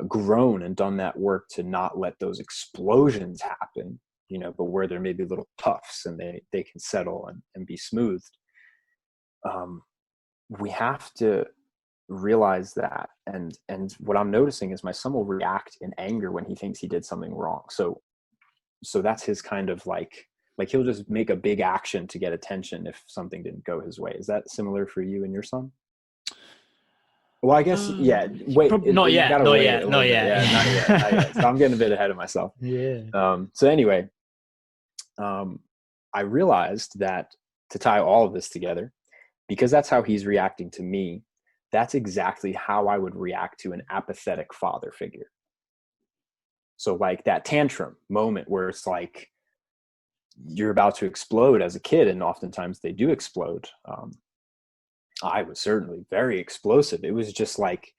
grown and done that work to not let those explosions happen, but where there may be little puffs and they can settle and be smoothed. We have to realize that. And what I'm noticing is my son will react in anger when he thinks he did something wrong. So that's his kind of like he'll just make a big action to get attention if something didn't go his way. Is that similar for you and your son? Well, I guess, yeah. Wait, not yet. Yeah, not yet. Not yet. So I'm getting a bit ahead of myself. Yeah. So anyway, I realized that to tie all of this together, because that's how he's reacting to me, that's exactly how I would react to an apathetic father figure. So like that tantrum moment where it's like you're about to explode as a kid, and oftentimes they do explode. I was certainly very explosive. It was just like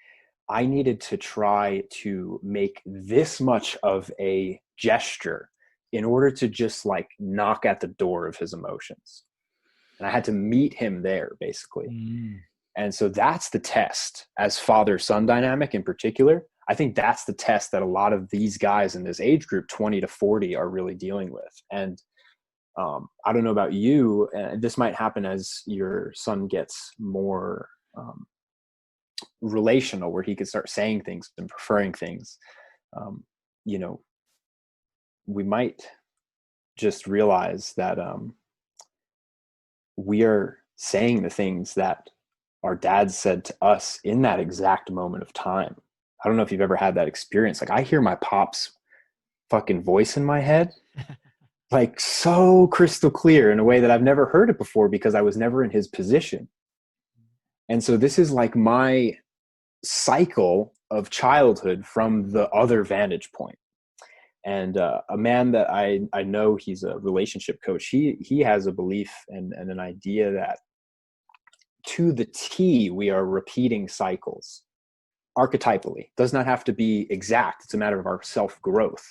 I needed to try to make this much of a gesture in order to just like knock at the door of his emotions. And I had to meet him there, basically. And so that's the test, as father-son dynamic in particular. I think that's the test that a lot of these guys in this age group, 20 to 40, are really dealing with. And I don't know about you, this might happen as your son gets more relational, where he could start saying things and preferring things. We might just realize that we are saying the things that our dads said to us in that exact moment of time. I don't know if you've ever had that experience. Like I hear my pop's fucking voice in my head, like so crystal clear in a way that I've never heard it before, because I was never in his position. And so this is like my cycle of childhood from the other vantage point. And a man that I know, he's a relationship coach. He has a belief and an idea that to the T, we are repeating cycles archetypally. Does not have to be exact. It's a matter of our self-growth.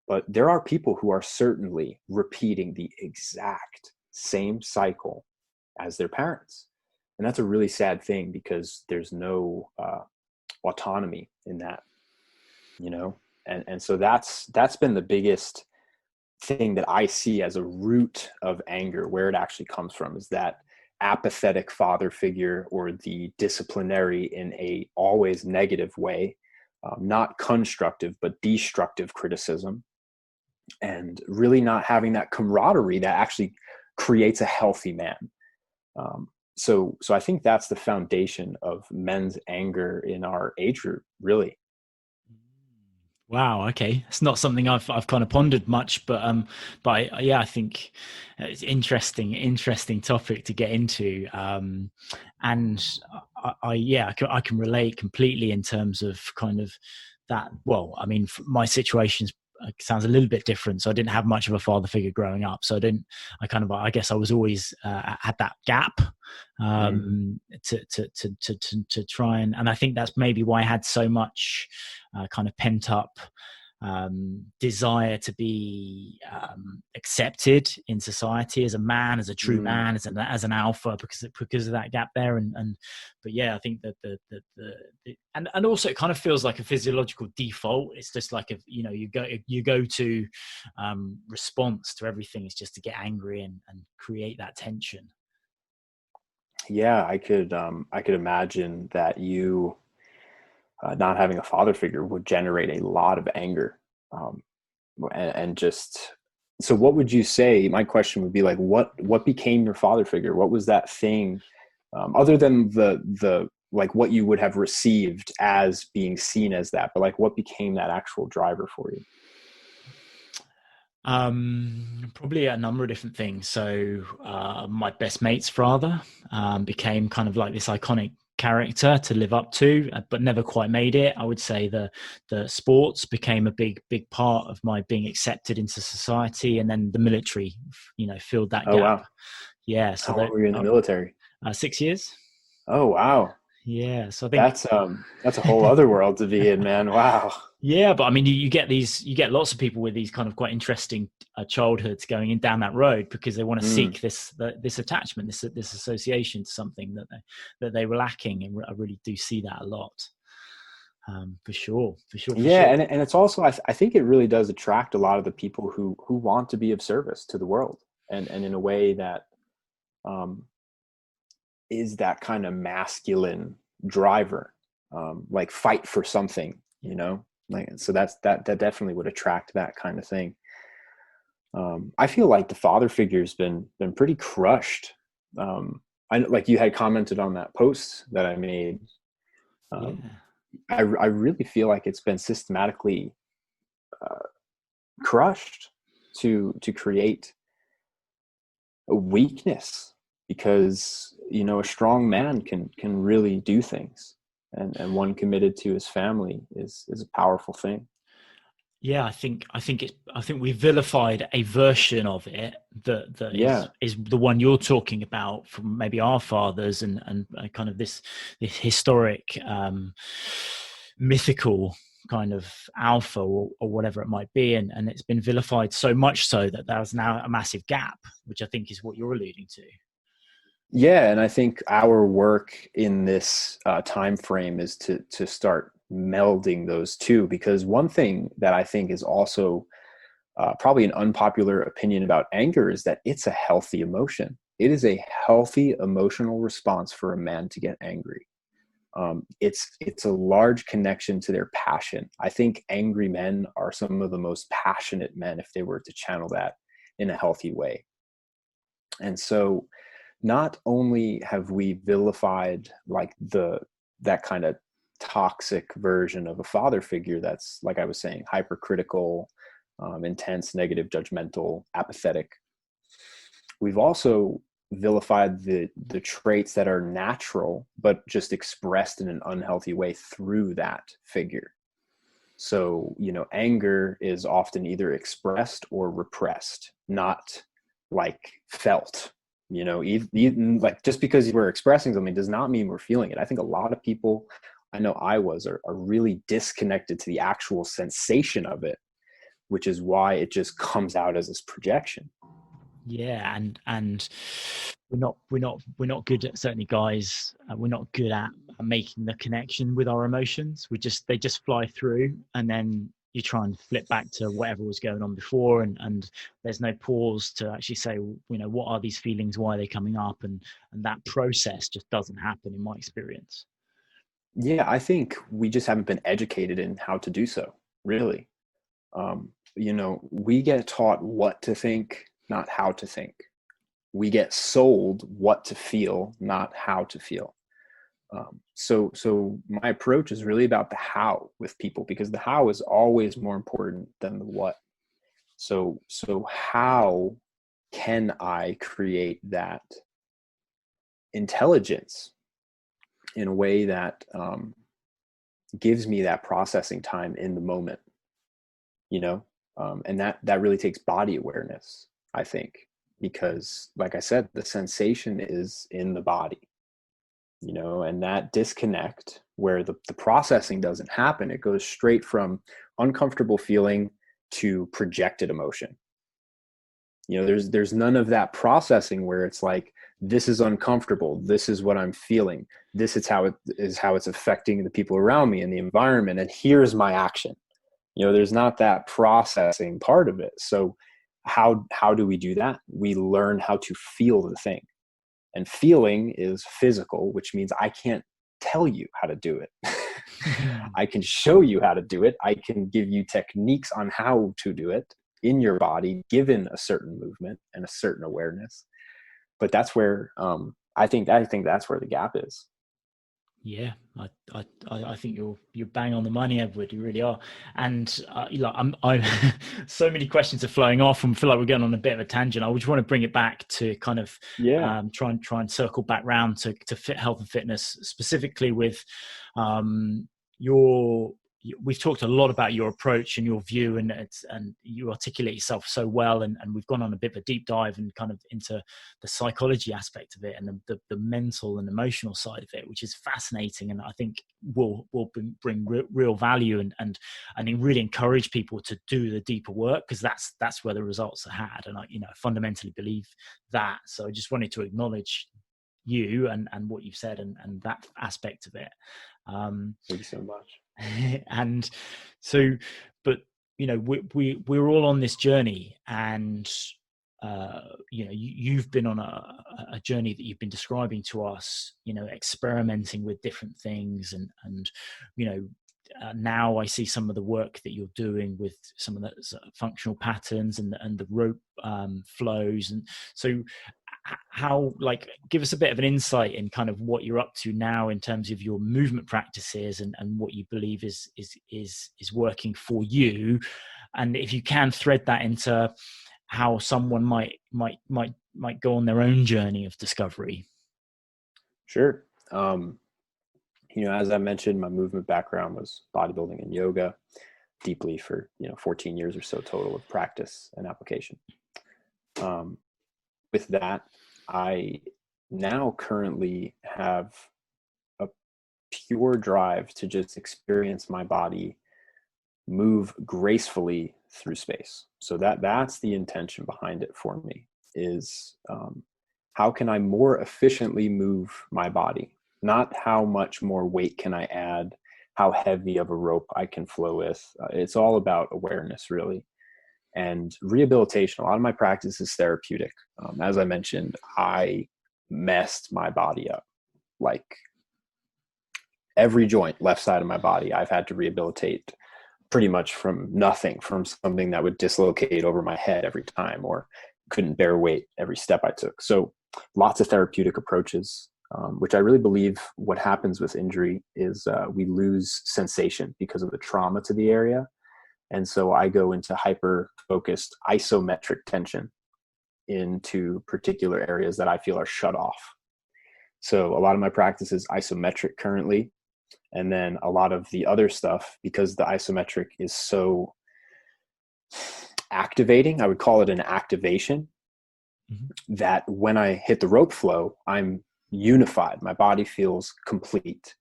But there are people who are certainly repeating the exact same cycle as their parents. And that's a really sad thing, because there's no autonomy in that, And so that's been the biggest thing that I see as a root of anger, where it actually comes from, is that apathetic father figure, or the disciplinary in a always negative way, not constructive but destructive criticism, and really not having that camaraderie that actually creates a healthy man. So I think that's the foundation of men's anger in our age group, really. Wow. Okay, it's not something I've kind of pondered much, but yeah, I think it's interesting topic to get into, and I can relate completely in terms of kind of that. Well, I mean, my situation's sounds a little bit different. So I didn't have much of a father figure growing up. So I guess I was always had that gap to try and I think that's maybe why I had so much kind of pent up desire to be accepted in society as a man, as a true man, as an alpha, because of that gap there. But yeah, I think that and also it kind of feels like a physiological default. It's just like you go to response to everything is just to get angry and create that tension. Yeah, I could imagine that you not having a father figure would generate a lot of anger. And just, so what would you say, my question would be like, what became your father figure? What was that thing, other than the like what you would have received as being seen as that, but like what became that actual driver for you? Probably a number of different things. So my best mate's father became kind of like this iconic character to live up to, but never quite made it. I would say the sports became a big part of my being accepted into society, and then the military filled that gap. Wow. Yeah. So how long were you in the military? 6 years. Oh wow. Yeah, so I think that's a whole other world to be in, man. Wow. Yeah, but I mean, you get lots of people with these kind of quite interesting childhoods going in down that road because they want to seek this attachment, this association to something that they were lacking, and I really do see that a lot, for sure. Yeah, and it's also I think it really does attract a lot of the people who want to be of service to the world, and in a way that is that kind of masculine driver, like fight for something, like, so that definitely would attract that kind of thing. I feel like the father figure's been pretty crushed. I like you had commented on that post that I made. I really feel like it's been systematically crushed to create a weakness, because a strong man can really do things, and one committed to his family is a powerful thing. Yeah, I think we vilified a version of it that is the one you're talking about from maybe our fathers, and kind of this historic mythical kind of alpha or whatever it might be, and it's been vilified so much so that there's now a massive gap, which I think is what you're alluding to. Yeah, and I think our work in this time frame is to start melding those two, because one thing that I think is also probably an unpopular opinion about anger is that it's a healthy emotion. It is a healthy emotional response for a man to get angry. It's a large connection to their passion. I think angry men are some of the most passionate men if they were to channel that in a healthy way. And so not only have we vilified like that kind of toxic version of a father figure that's, like I was saying, hypercritical, intense, negative, judgmental, apathetic, we've also vilified the traits that are natural but just expressed in an unhealthy way through that figure. So anger is often either expressed or repressed, not like felt. Even like, just because we're expressing something does not mean we're feeling it. I think a lot of people, I know I was, are really disconnected to the actual sensation of it, which is why it just comes out as this projection. Yeah, and we're not good at, certainly guys, we're not good at making the connection with our emotions. They just fly through, and then you try and flip back to whatever was going on before, and there's no pause to actually say, what are these feelings, why are they coming up, and that process just doesn't happen in my experience. Yeah, I think we just haven't been educated in how to do so, really. We get taught what to think, not how to think. We get sold what to feel, not how to feel. So my approach is really about the how with people, because the how is always more important than the what. So how can I create that intelligence in a way that gives me that processing time in the moment, and that really takes body awareness, I think, because like I said, the sensation is in the body, and that disconnect where the processing doesn't happen. It goes straight from uncomfortable feeling to projected emotion. You know, there's none of that processing where it's like, this is uncomfortable, this is what I'm feeling, this is how it's affecting the people around me and the environment, and here's my action. You know, there's not that processing part of it. So how do we do that? We learn how to feel the thing. And feeling is physical, which means I can't tell you how to do it. I can show you how to do it. I can give you techniques on how to do it in your body, given a certain movement and a certain awareness. But that's where I think that's where the gap is. Yeah, I think you're bang on the money, Edward. You really are. And I'm so many questions are flowing off, and feel like we're going on a bit of a tangent. I just want to bring it back to kind of try and circle back round to fit health and fitness, specifically with we've talked a lot about your approach and your view, and you articulate yourself so well, and we've gone on a bit of a deep dive and kind of into the psychology aspect of it and the mental and emotional side of it, which is fascinating, and I think will bring real value and really encourage people to do the deeper work, because that's where the results are had, and I fundamentally believe that. So I just wanted to acknowledge you and what you've said and that aspect of it. Thank you so much. And so, but we're all on this journey, and you've been on a journey that you've been describing to us, experimenting with different things, and now I see some of the work that you're doing with some of the functional patterns and the rope flows, and so how, give us a bit of an insight in kind of what you're up to now in terms of your movement practices and what you believe is working for you, and if you can thread that into how someone might go on their own journey of discovery. Sure. As I mentioned, my movement background was bodybuilding and yoga deeply for 14 years or so total of practice and application. With that, I now currently have a pure drive to just experience my body move gracefully through space. So that's the intention behind it for me, is how can I more efficiently move my body? Not how much more weight can I add, how heavy of a rope I can flow with. It's all about awareness, really. And rehabilitation, a lot of my practice is therapeutic. As I mentioned, I messed my body up. Like every joint, left side of my body, I've had to rehabilitate pretty much from nothing, from something that would dislocate over my head every time, or couldn't bear weight every step I took. So lots of therapeutic approaches, which I really believe what happens with injury is we lose sensation because of the trauma to the area. And so I go into hyper-focused isometric tension into particular areas that I feel are shut off. So a lot of my practice is isometric currently. And then a lot of the other stuff, because the isometric is so activating, I would call it an activation, that when I hit the rope flow, I'm unified. My body feels complete.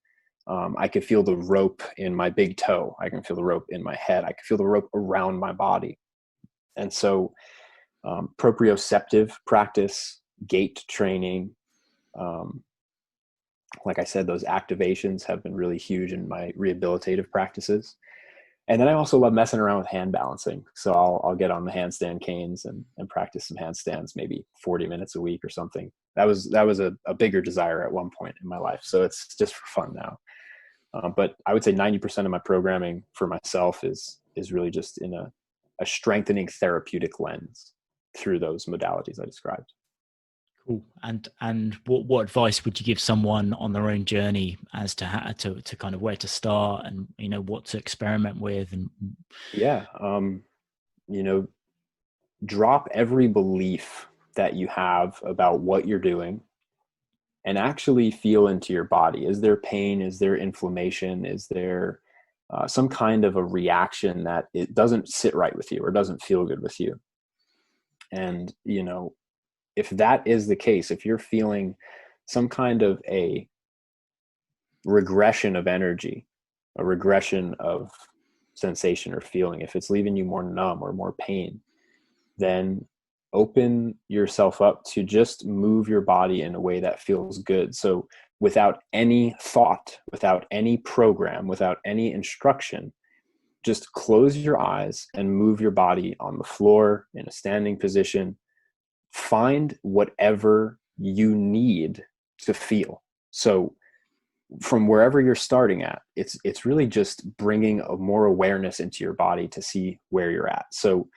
I can feel the rope in my big toe. I can feel the rope in my head. I can feel the rope around my body. And so proprioceptive practice, gait training, like I said, those activations have been really huge in my rehabilitative practices. And then I also love messing around with hand balancing. So I'll get on the handstand canes and practice some handstands, maybe 40 minutes a week or something. That was a bigger desire at one point in my life. So it's just for fun now. But I would say 90% of my programming for myself is really just in a strengthening therapeutic lens through those modalities I described. Cool. And what advice would you give someone on their own journey as to how to kind of where to start and what to experiment with? And drop every belief that you have about what you're doing and actually feel into your body. Is there pain? Is there inflammation? Is there some kind of a reaction that it doesn't sit right with you or doesn't feel good with you? And if that is the case, if you're feeling some kind of a regression of energy, a regression of sensation or feeling, if it's leaving you more numb or more pain, then open yourself up to just move your body in a way that feels good. So without any thought, without any program, without any instruction, just close your eyes and move your body on the floor in a standing position. Find whatever you need to feel. So from wherever you're starting at, it's really just bringing a more awareness into your body to see where you're at. So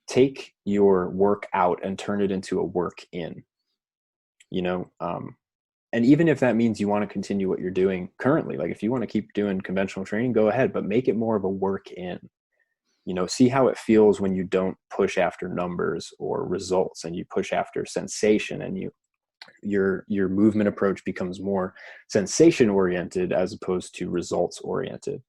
take your work out and turn it into a work in, and even if that means you want to continue what you're doing currently, like if you want to keep doing conventional training, go ahead, but make it more of a work in. See how it feels when you don't push after numbers or results and you push after sensation, and your movement approach becomes more sensation oriented as opposed to results oriented,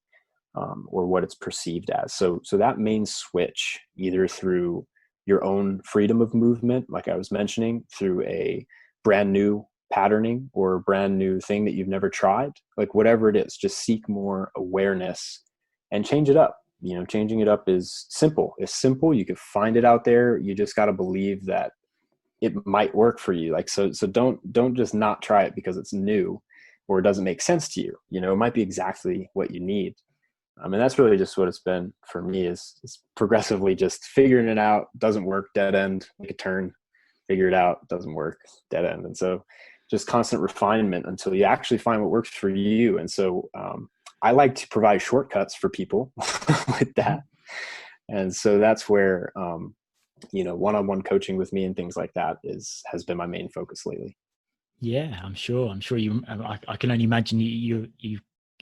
or what it's perceived as. So that main switch, either through your own freedom of movement, like I was mentioning, through a brand new patterning or a brand new thing that you've never tried, like whatever it is, just seek more awareness and change it up. Changing it up is simple. It's simple. You can find it out there. You just got to believe that it might work for you. Like, so don't just not try it because it's new or it doesn't make sense to you. It might be exactly what you need. And that's really just what it's been for me, is progressively just figuring it out. Doesn't work, dead end, make a turn, figure it out, doesn't work, dead end. And so just constant refinement until you actually find what works for you. And so I like to provide shortcuts for people with that. And so that's where, one-on-one coaching with me and things like that has been my main focus lately. Yeah, I'm sure you, I can only imagine you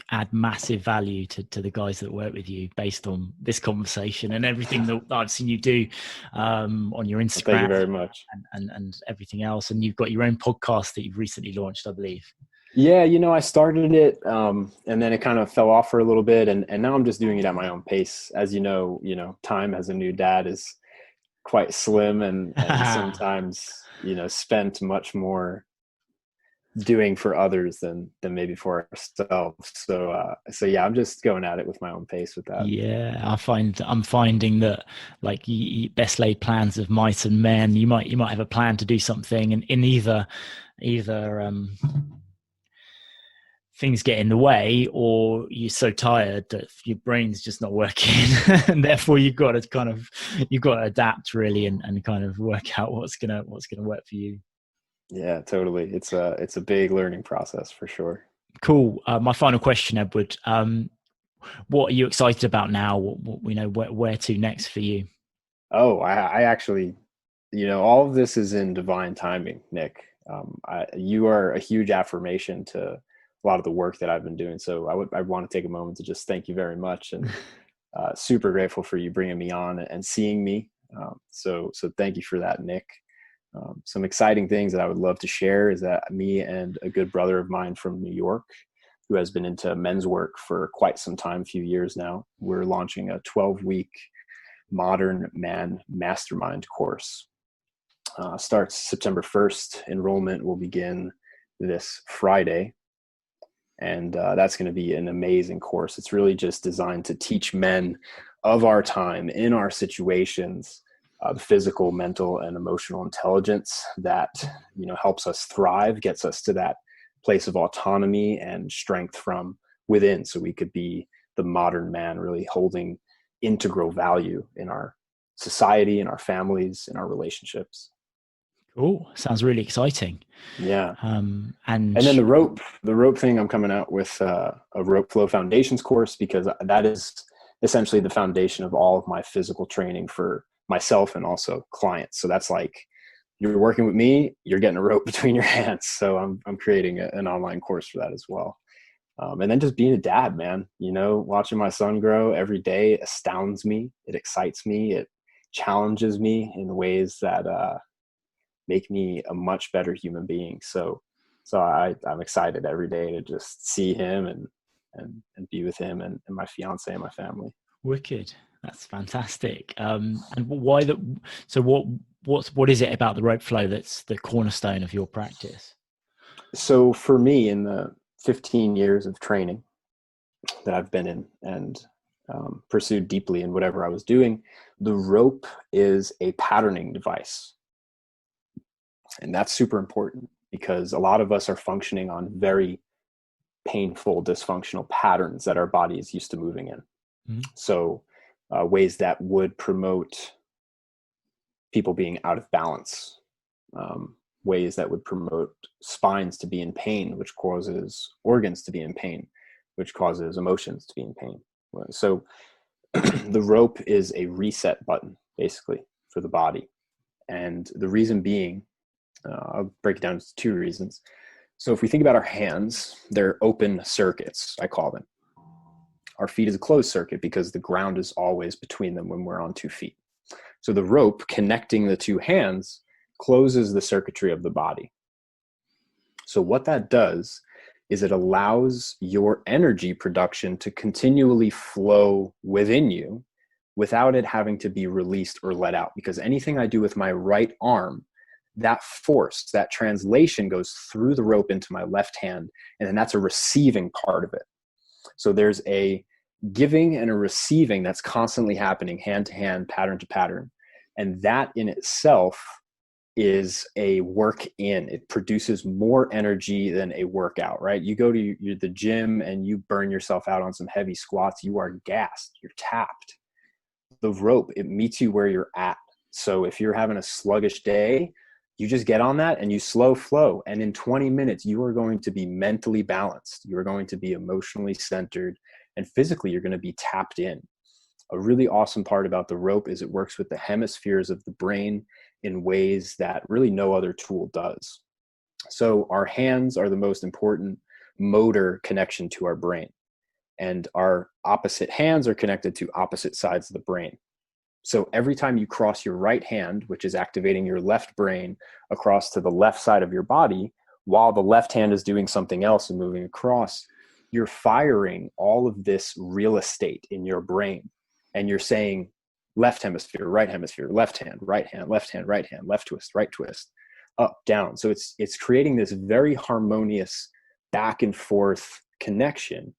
add massive value to the guys that work with you based on this conversation and everything that I've seen you do on your Instagram. Thank you very much. And everything else. And you've got your own podcast that you've recently launched, I believe. Yeah, I started it and then it kind of fell off for a little bit, and now I'm just doing it at my own pace. As you know, time as a new dad is quite slim, and sometimes spent much more doing for others than maybe for ourselves. So yeah, I'm just going at it with my own pace with that. Yeah, I'm finding that, like, best laid plans of mice and men. You might have a plan to do something, and in either things get in the way, or you're so tired that your brain's just not working, and therefore you've got to adapt really and kind of work out what's gonna work for you. Yeah, totally. It's a big learning process for sure. Cool. My final question, Edward. What are you excited about now? Where to next for you? Oh, I actually, all of this is in divine timing, Nick. You are a huge affirmation to a lot of the work that I've been doing. So I want to take a moment to just thank you very much, and super grateful for you bringing me on and seeing me. So thank you for that, Nick. Some exciting things that I would love to share is that me and a good brother of mine from New York, who has been into men's work for quite some time, a few years now, we're launching a 12-week Modern Man Mastermind course. Starts September 1st. Enrollment will begin this Friday. And that's going to be an amazing course. It's really just designed to teach men of our time in our situations the physical, mental, and emotional intelligence that helps us thrive, gets us to that place of autonomy and strength from within, so we could be the modern man, really holding integral value in our society, in our families, in our relationships. Cool. Sounds really exciting. Yeah. And then the rope thing, I'm coming out with a rope flow foundations course, because that is essentially the foundation of all of my physical training for myself and also clients. So that's like, you're working with me, you're getting a rope between your hands. So I'm creating an online course for that as well. And then just being a dad, man, watching my son grow every day astounds me. It excites me. It challenges me in ways that make me a much better human being. So I'm excited every day to just see him and be with him and my fiance and my family. Wicked. That's fantastic. And why what is it about the rope flow that's the cornerstone of your practice? So for me, in the 15 years of training that I've been in and pursued deeply in whatever I was doing, the rope is a patterning device. And that's super important because a lot of us are functioning on very painful, dysfunctional patterns that our body is used to moving in. Mm-hmm. So ways that would promote people being out of balance, ways that would promote spines to be in pain, which causes organs to be in pain, which causes emotions to be in pain. So the rope is a reset button, basically, for the body. And the reason being, I'll break it down into 2 reasons. So if we think about our hands, they're open circuits, I call them. Our feet is a closed circuit because the ground is always between them when we're on 2 feet. So the rope connecting the 2 hands closes the circuitry of the body. So what that does is it allows your energy production to continually flow within you without it having to be released or let out. Because anything I do with my right arm, that force, that translation goes through the rope into my left hand, and then that's a receiving part of it. So there's a giving and a receiving that's constantly happening hand to hand, pattern to pattern. And that in itself is a work in. It produces more energy than a workout, right? You go to the gym and you burn yourself out on some heavy squats, you are gassed, you're tapped. The rope, it meets you where you're at. So if you're having a sluggish day, you just get on that and you slow flow. And in 20 minutes, you are going to be mentally balanced. You're going to be emotionally centered, and physically you're going to be tapped in. A really awesome part about the rope is it works with the hemispheres of the brain in ways that really no other tool does. So our hands are the most important motor connection to our brain, and our opposite hands are connected to opposite sides of the brain. So every time you cross your right hand, which is activating your left brain across to the left side of your body, while the left hand is doing something else and moving across, you're firing all of this real estate in your brain. And you're saying left hemisphere, right hemisphere, left hand, right hand, left hand, right hand, left twist, right twist, up, down. So it's creating this very harmonious back and forth connection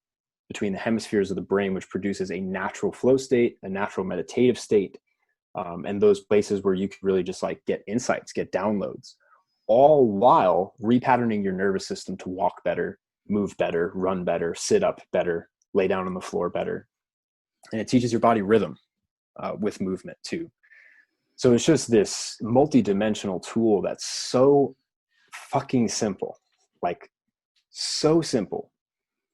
between the hemispheres of the brain, which produces a natural flow state, a natural meditative state, and those places where you can really just like get insights, get downloads, all while repatterning your nervous system to walk better, move better, run better, sit up better, lay down on the floor better. And it teaches your body rhythm with movement too. So it's just this multi-dimensional tool that's so fucking simple, like so simple.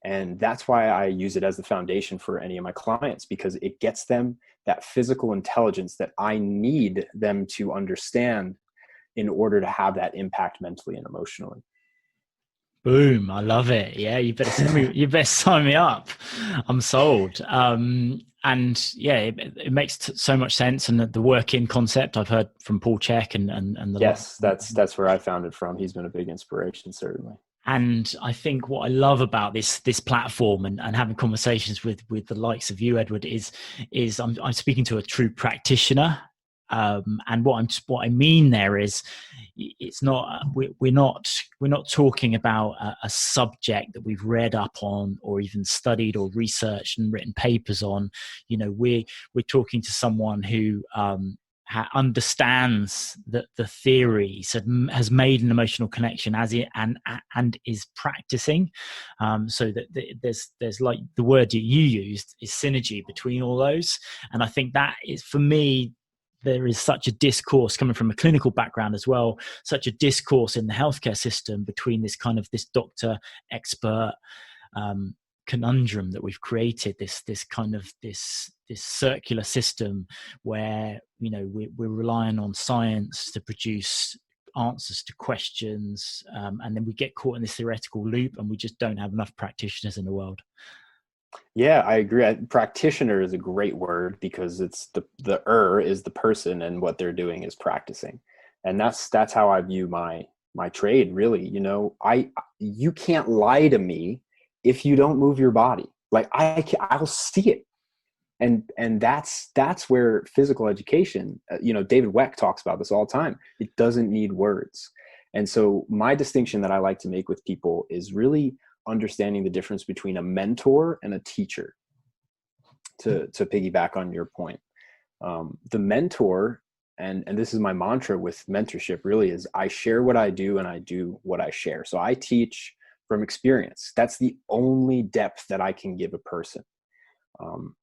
And that's why I use it as the foundation for any of my clients, because it gets them that physical intelligence that I need them to understand in order to have that impact mentally and emotionally. Boom. I love it. Yeah. You better sign me up. I'm sold. And yeah, it makes so much sense. And the work-in concept I've heard from Paul Chek and the yes, that's where I found it from. He's been a big inspiration, certainly. And I think what I love about this platform and having conversations with the likes of you, Edward, is I'm speaking to a true practitioner. And what I mean there is, it's not we're not talking about a subject that we've read up on or even studied or researched and written papers on. You know, we're talking to someone who understands the theories, has made an emotional connection and is practicing. So that there's like the word you used is synergy between all those. And I think that is, for me, there is such a discourse coming from a clinical background as well, such a discourse in the healthcare system between this doctor expert conundrum that we've created, this circular system where, you know, we're relying on science to produce answers to questions, and then we get caught in this theoretical loop and we just don't have enough practitioners in the world. Yeah, I agree. Practitioner is a great word because it's the is the person and what they're doing is practicing. And that's how I view my trade, really. You know, you can't lie to me if you don't move your body. Like I'll see it. And that's where physical education, you know, David Weck talks about this all the time. It doesn't need words. And so my distinction that I like to make with people is really understanding the difference between a mentor and a teacher, to piggyback on your point. The mentor, and this is my mantra with mentorship really, is I share what I do and I do what I share. So I teach from experience. That's the only depth that I can give a person.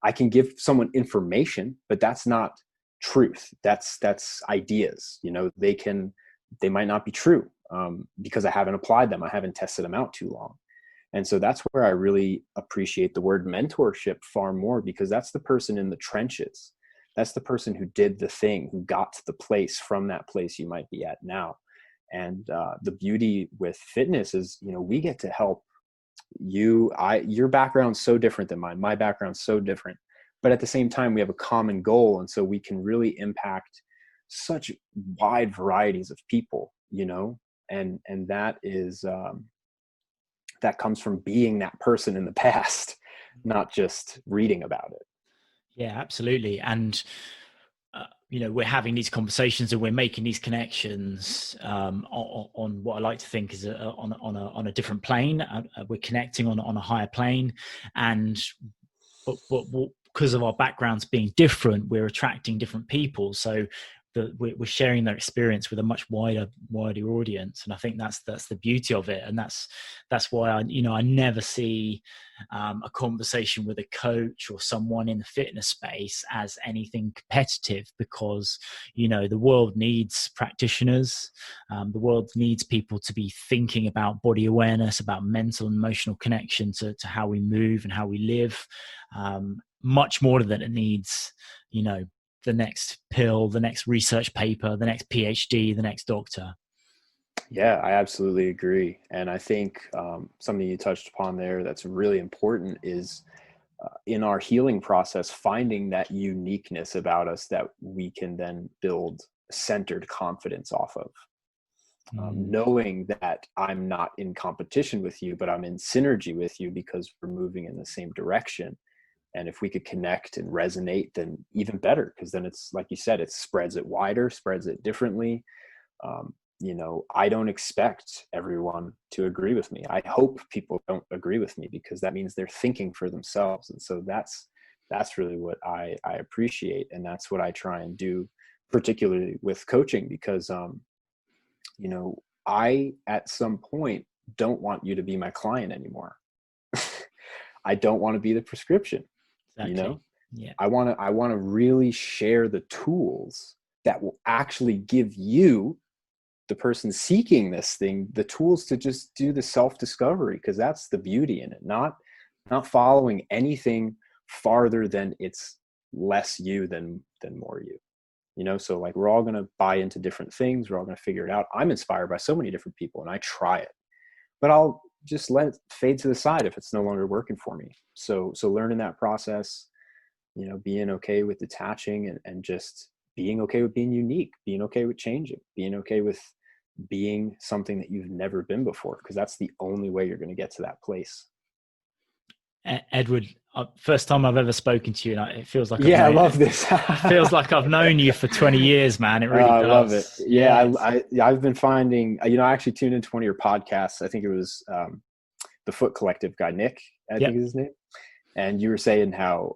I can give someone information, but that's not truth. That's ideas. You know, they might not be true because I haven't applied them. I haven't tested them out too long. And so that's where I really appreciate the word mentorship far more, because that's the person in the trenches. That's the person who did the thing, who got to the place from that place you might be at now. And the beauty with fitness is, you know, we get to help you. Your background's so different than mine. My background's so different. But at the same time, we have a common goal. And so we can really impact such wide varieties of people, you know, and that is, that comes from being that person in the past, not just reading about it. Yeah, absolutely. And, you know, we're having these conversations and we're making these connections on what I like to think is on a different plane. We're connecting on a higher plane, and but because of our backgrounds being different, we're attracting different people. So we're sharing their experience with a much wider audience, and I think that's the beauty of it. And that's why I never see a conversation with a coach or someone in the fitness space as anything competitive, because, you know, the world needs practitioners. The world needs people to be thinking about body awareness, about mental and emotional connection to how we move and how we live, much more than it needs, you know, the next pill, the next research paper, the next PhD, the next doctor. Yeah, I absolutely agree. And I think something you touched upon there that's really important is in our healing process, finding that uniqueness about us that we can then build centered confidence off of. Knowing that I'm not in competition with you, but I'm in synergy with you because we're moving in the same direction. And if we could connect and resonate, then even better, because then it's, like you said, it spreads it wider, spreads it differently. You know, I don't expect everyone to agree with me. I hope people don't agree with me, because that means they're thinking for themselves. And so that's really what I appreciate. And that's what I try and do, particularly with coaching, because, you know, I, at some point, don't want you to be my client anymore. I don't want to be the prescription. Exactly. You know, yeah. I want to really share the tools that will actually give you, the person seeking this thing, the tools to just do the self-discovery, because that's the beauty in it. Not following anything farther than it's less you than more you. You know, so like we're all going to buy into different things. We're all going to figure it out. I'm inspired by so many different people, and I try it, but I'll just let it fade to the side if it's no longer working for me. So learning that process, you know, being okay with detaching and just being okay with being unique, being okay with changing, being okay with being something that you've never been before, because that's the only way you're going to get to that place. Edward, first time I've ever spoken to you, and it feels like I love this. It feels like I've known you for 20 years, man. It really does. I love it. Yeah, I've been finding, you know, I actually tuned into one of your podcasts. I think it was the Foot Collective guy, Nick, I think is his name. And you were saying how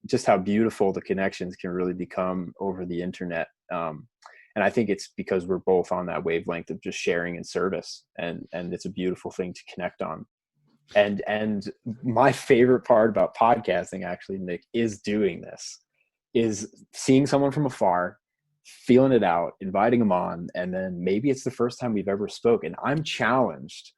just how beautiful the connections can really become over the internet. And I think it's because we're both on that wavelength of just sharing and service, and it's a beautiful thing to connect on. And my favorite part about podcasting, actually, Nick, is doing this, is seeing someone from afar, feeling it out, inviting them on, and then maybe it's the first time we've ever spoken. I'm challenged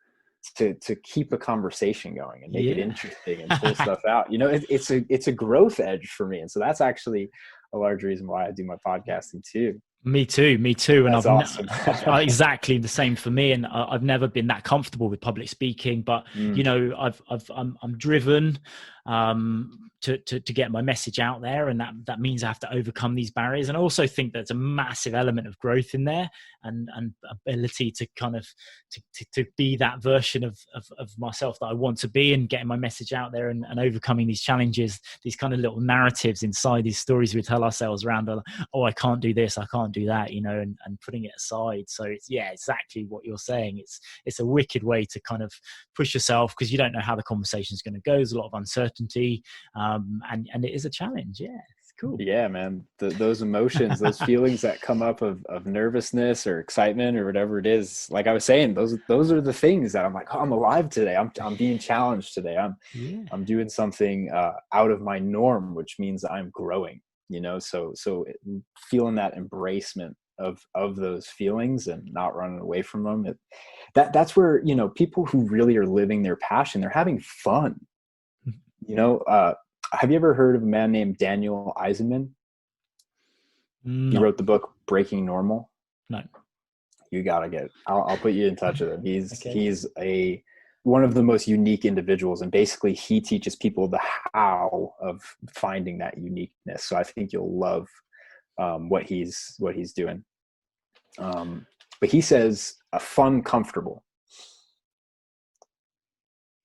to keep a conversation going and make it interesting and pull stuff out. You know, it's a growth edge for me, and so that's actually a large reason why I do my podcasting too. Me too. And that's awesome. Exactly the same for me. And I've never been that comfortable with public speaking, but you know, I'm driven to to get my message out there, and that means I have to overcome these barriers. And I also think there's a massive element of growth in there, and ability to kind of to be that version of myself that I want to be, and getting my message out there, and overcoming these challenges, these kind of little narratives inside these stories we tell ourselves around, oh, I can't do this, I can't do that, and putting it aside. So it's exactly what you're saying. It's a wicked way to kind of push yourself, because you don't know how the conversation is going to go. There's a lot of uncertainty, and it is a challenge. Yeah, it's cool. Yeah, man. Those emotions, those feelings that come up of nervousness or excitement or whatever it is, like I was saying, those are the things that I'm like, oh, I'm alive today. I'm being challenged today. I'm doing something out of my norm, which means I'm growing. So feeling that embracement of those feelings and not running away from them, that's where people who really are living their passion, they're having fun. Have you ever heard of a man named Daniel Eisenman? No. He wrote the book Breaking Normal. No. You gotta get it. I'll put you in touch with him. He's one of the most unique individuals, and basically he teaches people the how of finding that uniqueness. So I think you'll love what he's doing. But he says a fun, comfortable.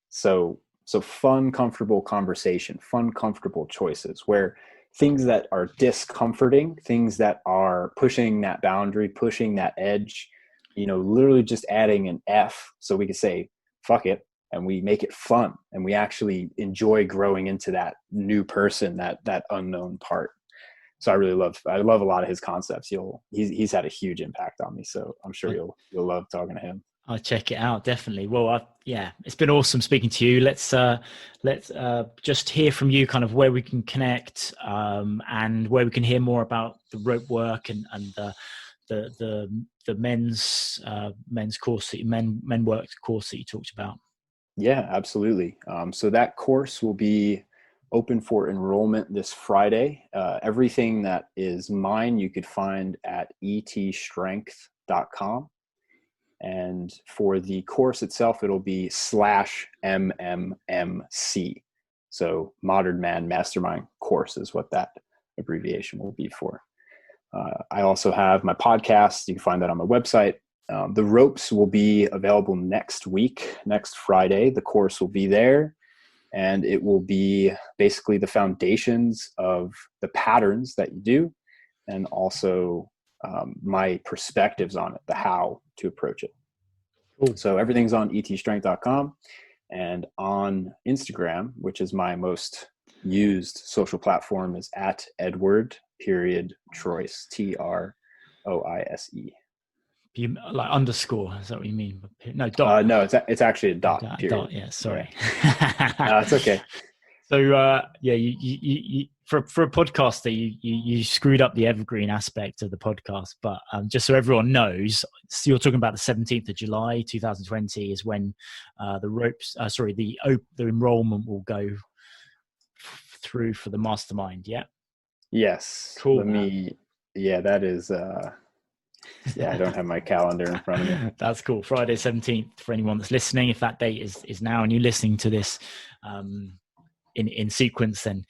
So fun, comfortable conversation, fun, comfortable choices, where things that are discomforting, things that are pushing that boundary, pushing that edge, literally just adding an F, so we could say, fuck it, and we make it fun, and we actually enjoy growing into that new person, that unknown part. So I love a lot of his concepts. He's had a huge impact on me. So I'm sure you'll love talking to him. I'll check it out, definitely. Well, it's been awesome speaking to you. Let's just hear from you, kind of where we can connect, and where we can hear more about the rope work and the men's course, men work course that you talked about. Yeah, absolutely. So that course will be open for enrollment this Friday. Everything that is mine you could find at etstrength.com. And for the course itself, it'll be /MMMC. So Modern Man Mastermind Course is what that abbreviation will be for. I also have my podcast. You can find that on my website. The ropes will be available next week, next Friday. The course will be there, and it will be basically the foundations of the patterns that you do, and also my perspectives on it, the how to approach it. Cool. So everything's on etstrength.com, and on Instagram, which is my most used social platform, is at Edward Troise, TROISE. You like underscore? Is that what you mean? No, dot. No, it's actually a dot. Dot. Yeah, sorry. No, it's okay. So you for a podcaster, you screwed up the evergreen aspect of the podcast. But just so everyone knows, so you're talking about the 17th of July, 2020 is when the enrollment will go through for the mastermind. Yeah. Yes. Cool. That is. I don't have my calendar in front of me. That's cool. Friday 17th for anyone that's listening. If that date is now and you're listening to this in sequence, then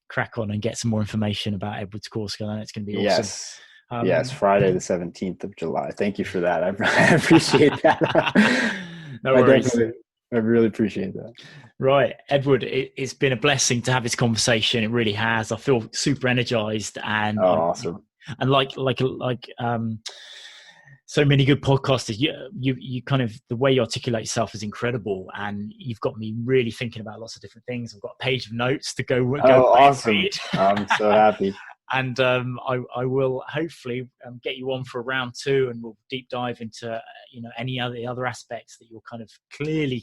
crack on and get some more information about Edward's course. I know it's going to be awesome. Yes, Friday the 17th of July. Thank you for that. I appreciate that. No worries. I really appreciate that. Right. Edward, it's been a blessing to have this conversation. It really has. I feel super energized and awesome. And like so many good podcasters, you kind of, the way you articulate yourself is incredible, and you've got me really thinking about lots of different things. I've got a page of notes to go awesome. I'm so happy. And I will hopefully get you on for round 2, and we'll deep dive into any other aspects that you're kind of clearly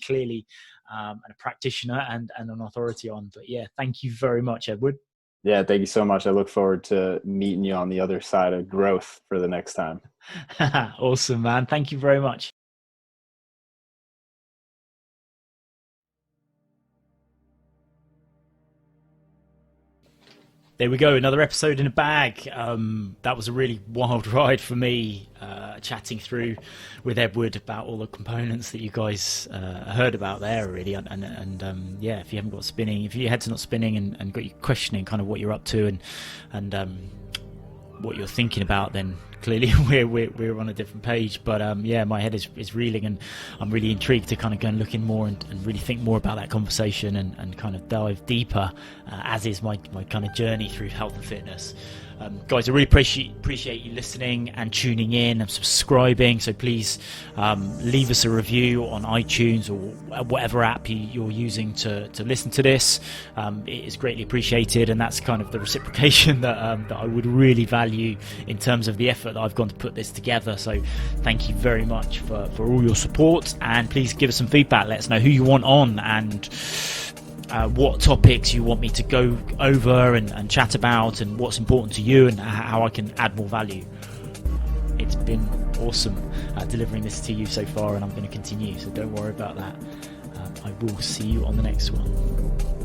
a practitioner and an authority on. But yeah, thank you very much, Edward. Yeah, thank you so much. I look forward to meeting you on the other side of growth for the next time. Awesome, man. Thank you very much. there we go, another episode in a bag. That was a really wild ride for me, chatting through with Edward about all the components that you guys heard about there already. And yeah, if you haven't got spinning, if your head's not spinning and got you questioning kind of what you're up to and what you're thinking about, then clearly we're on a different page. But yeah, my head is reeling, and I'm really intrigued to kind of go and look in more and really think more about that conversation and kind of dive deeper, as is my kind of journey through health and fitness. Guys, I really appreciate you listening and tuning in and subscribing. So please leave us a review on iTunes or whatever app you're using to listen to this. It is greatly appreciated, and that's kind of the reciprocation that I would really value in terms of the effort that I've gone to put this together. So thank you very much for all your support, and please give us some feedback. Let us know who you want on and what topics you want me to go over and chat about, and what's important to you, and how I can add more value. It's been awesome delivering this to you so far, and I'm going to continue, so don't worry about that. I will see you on the next one.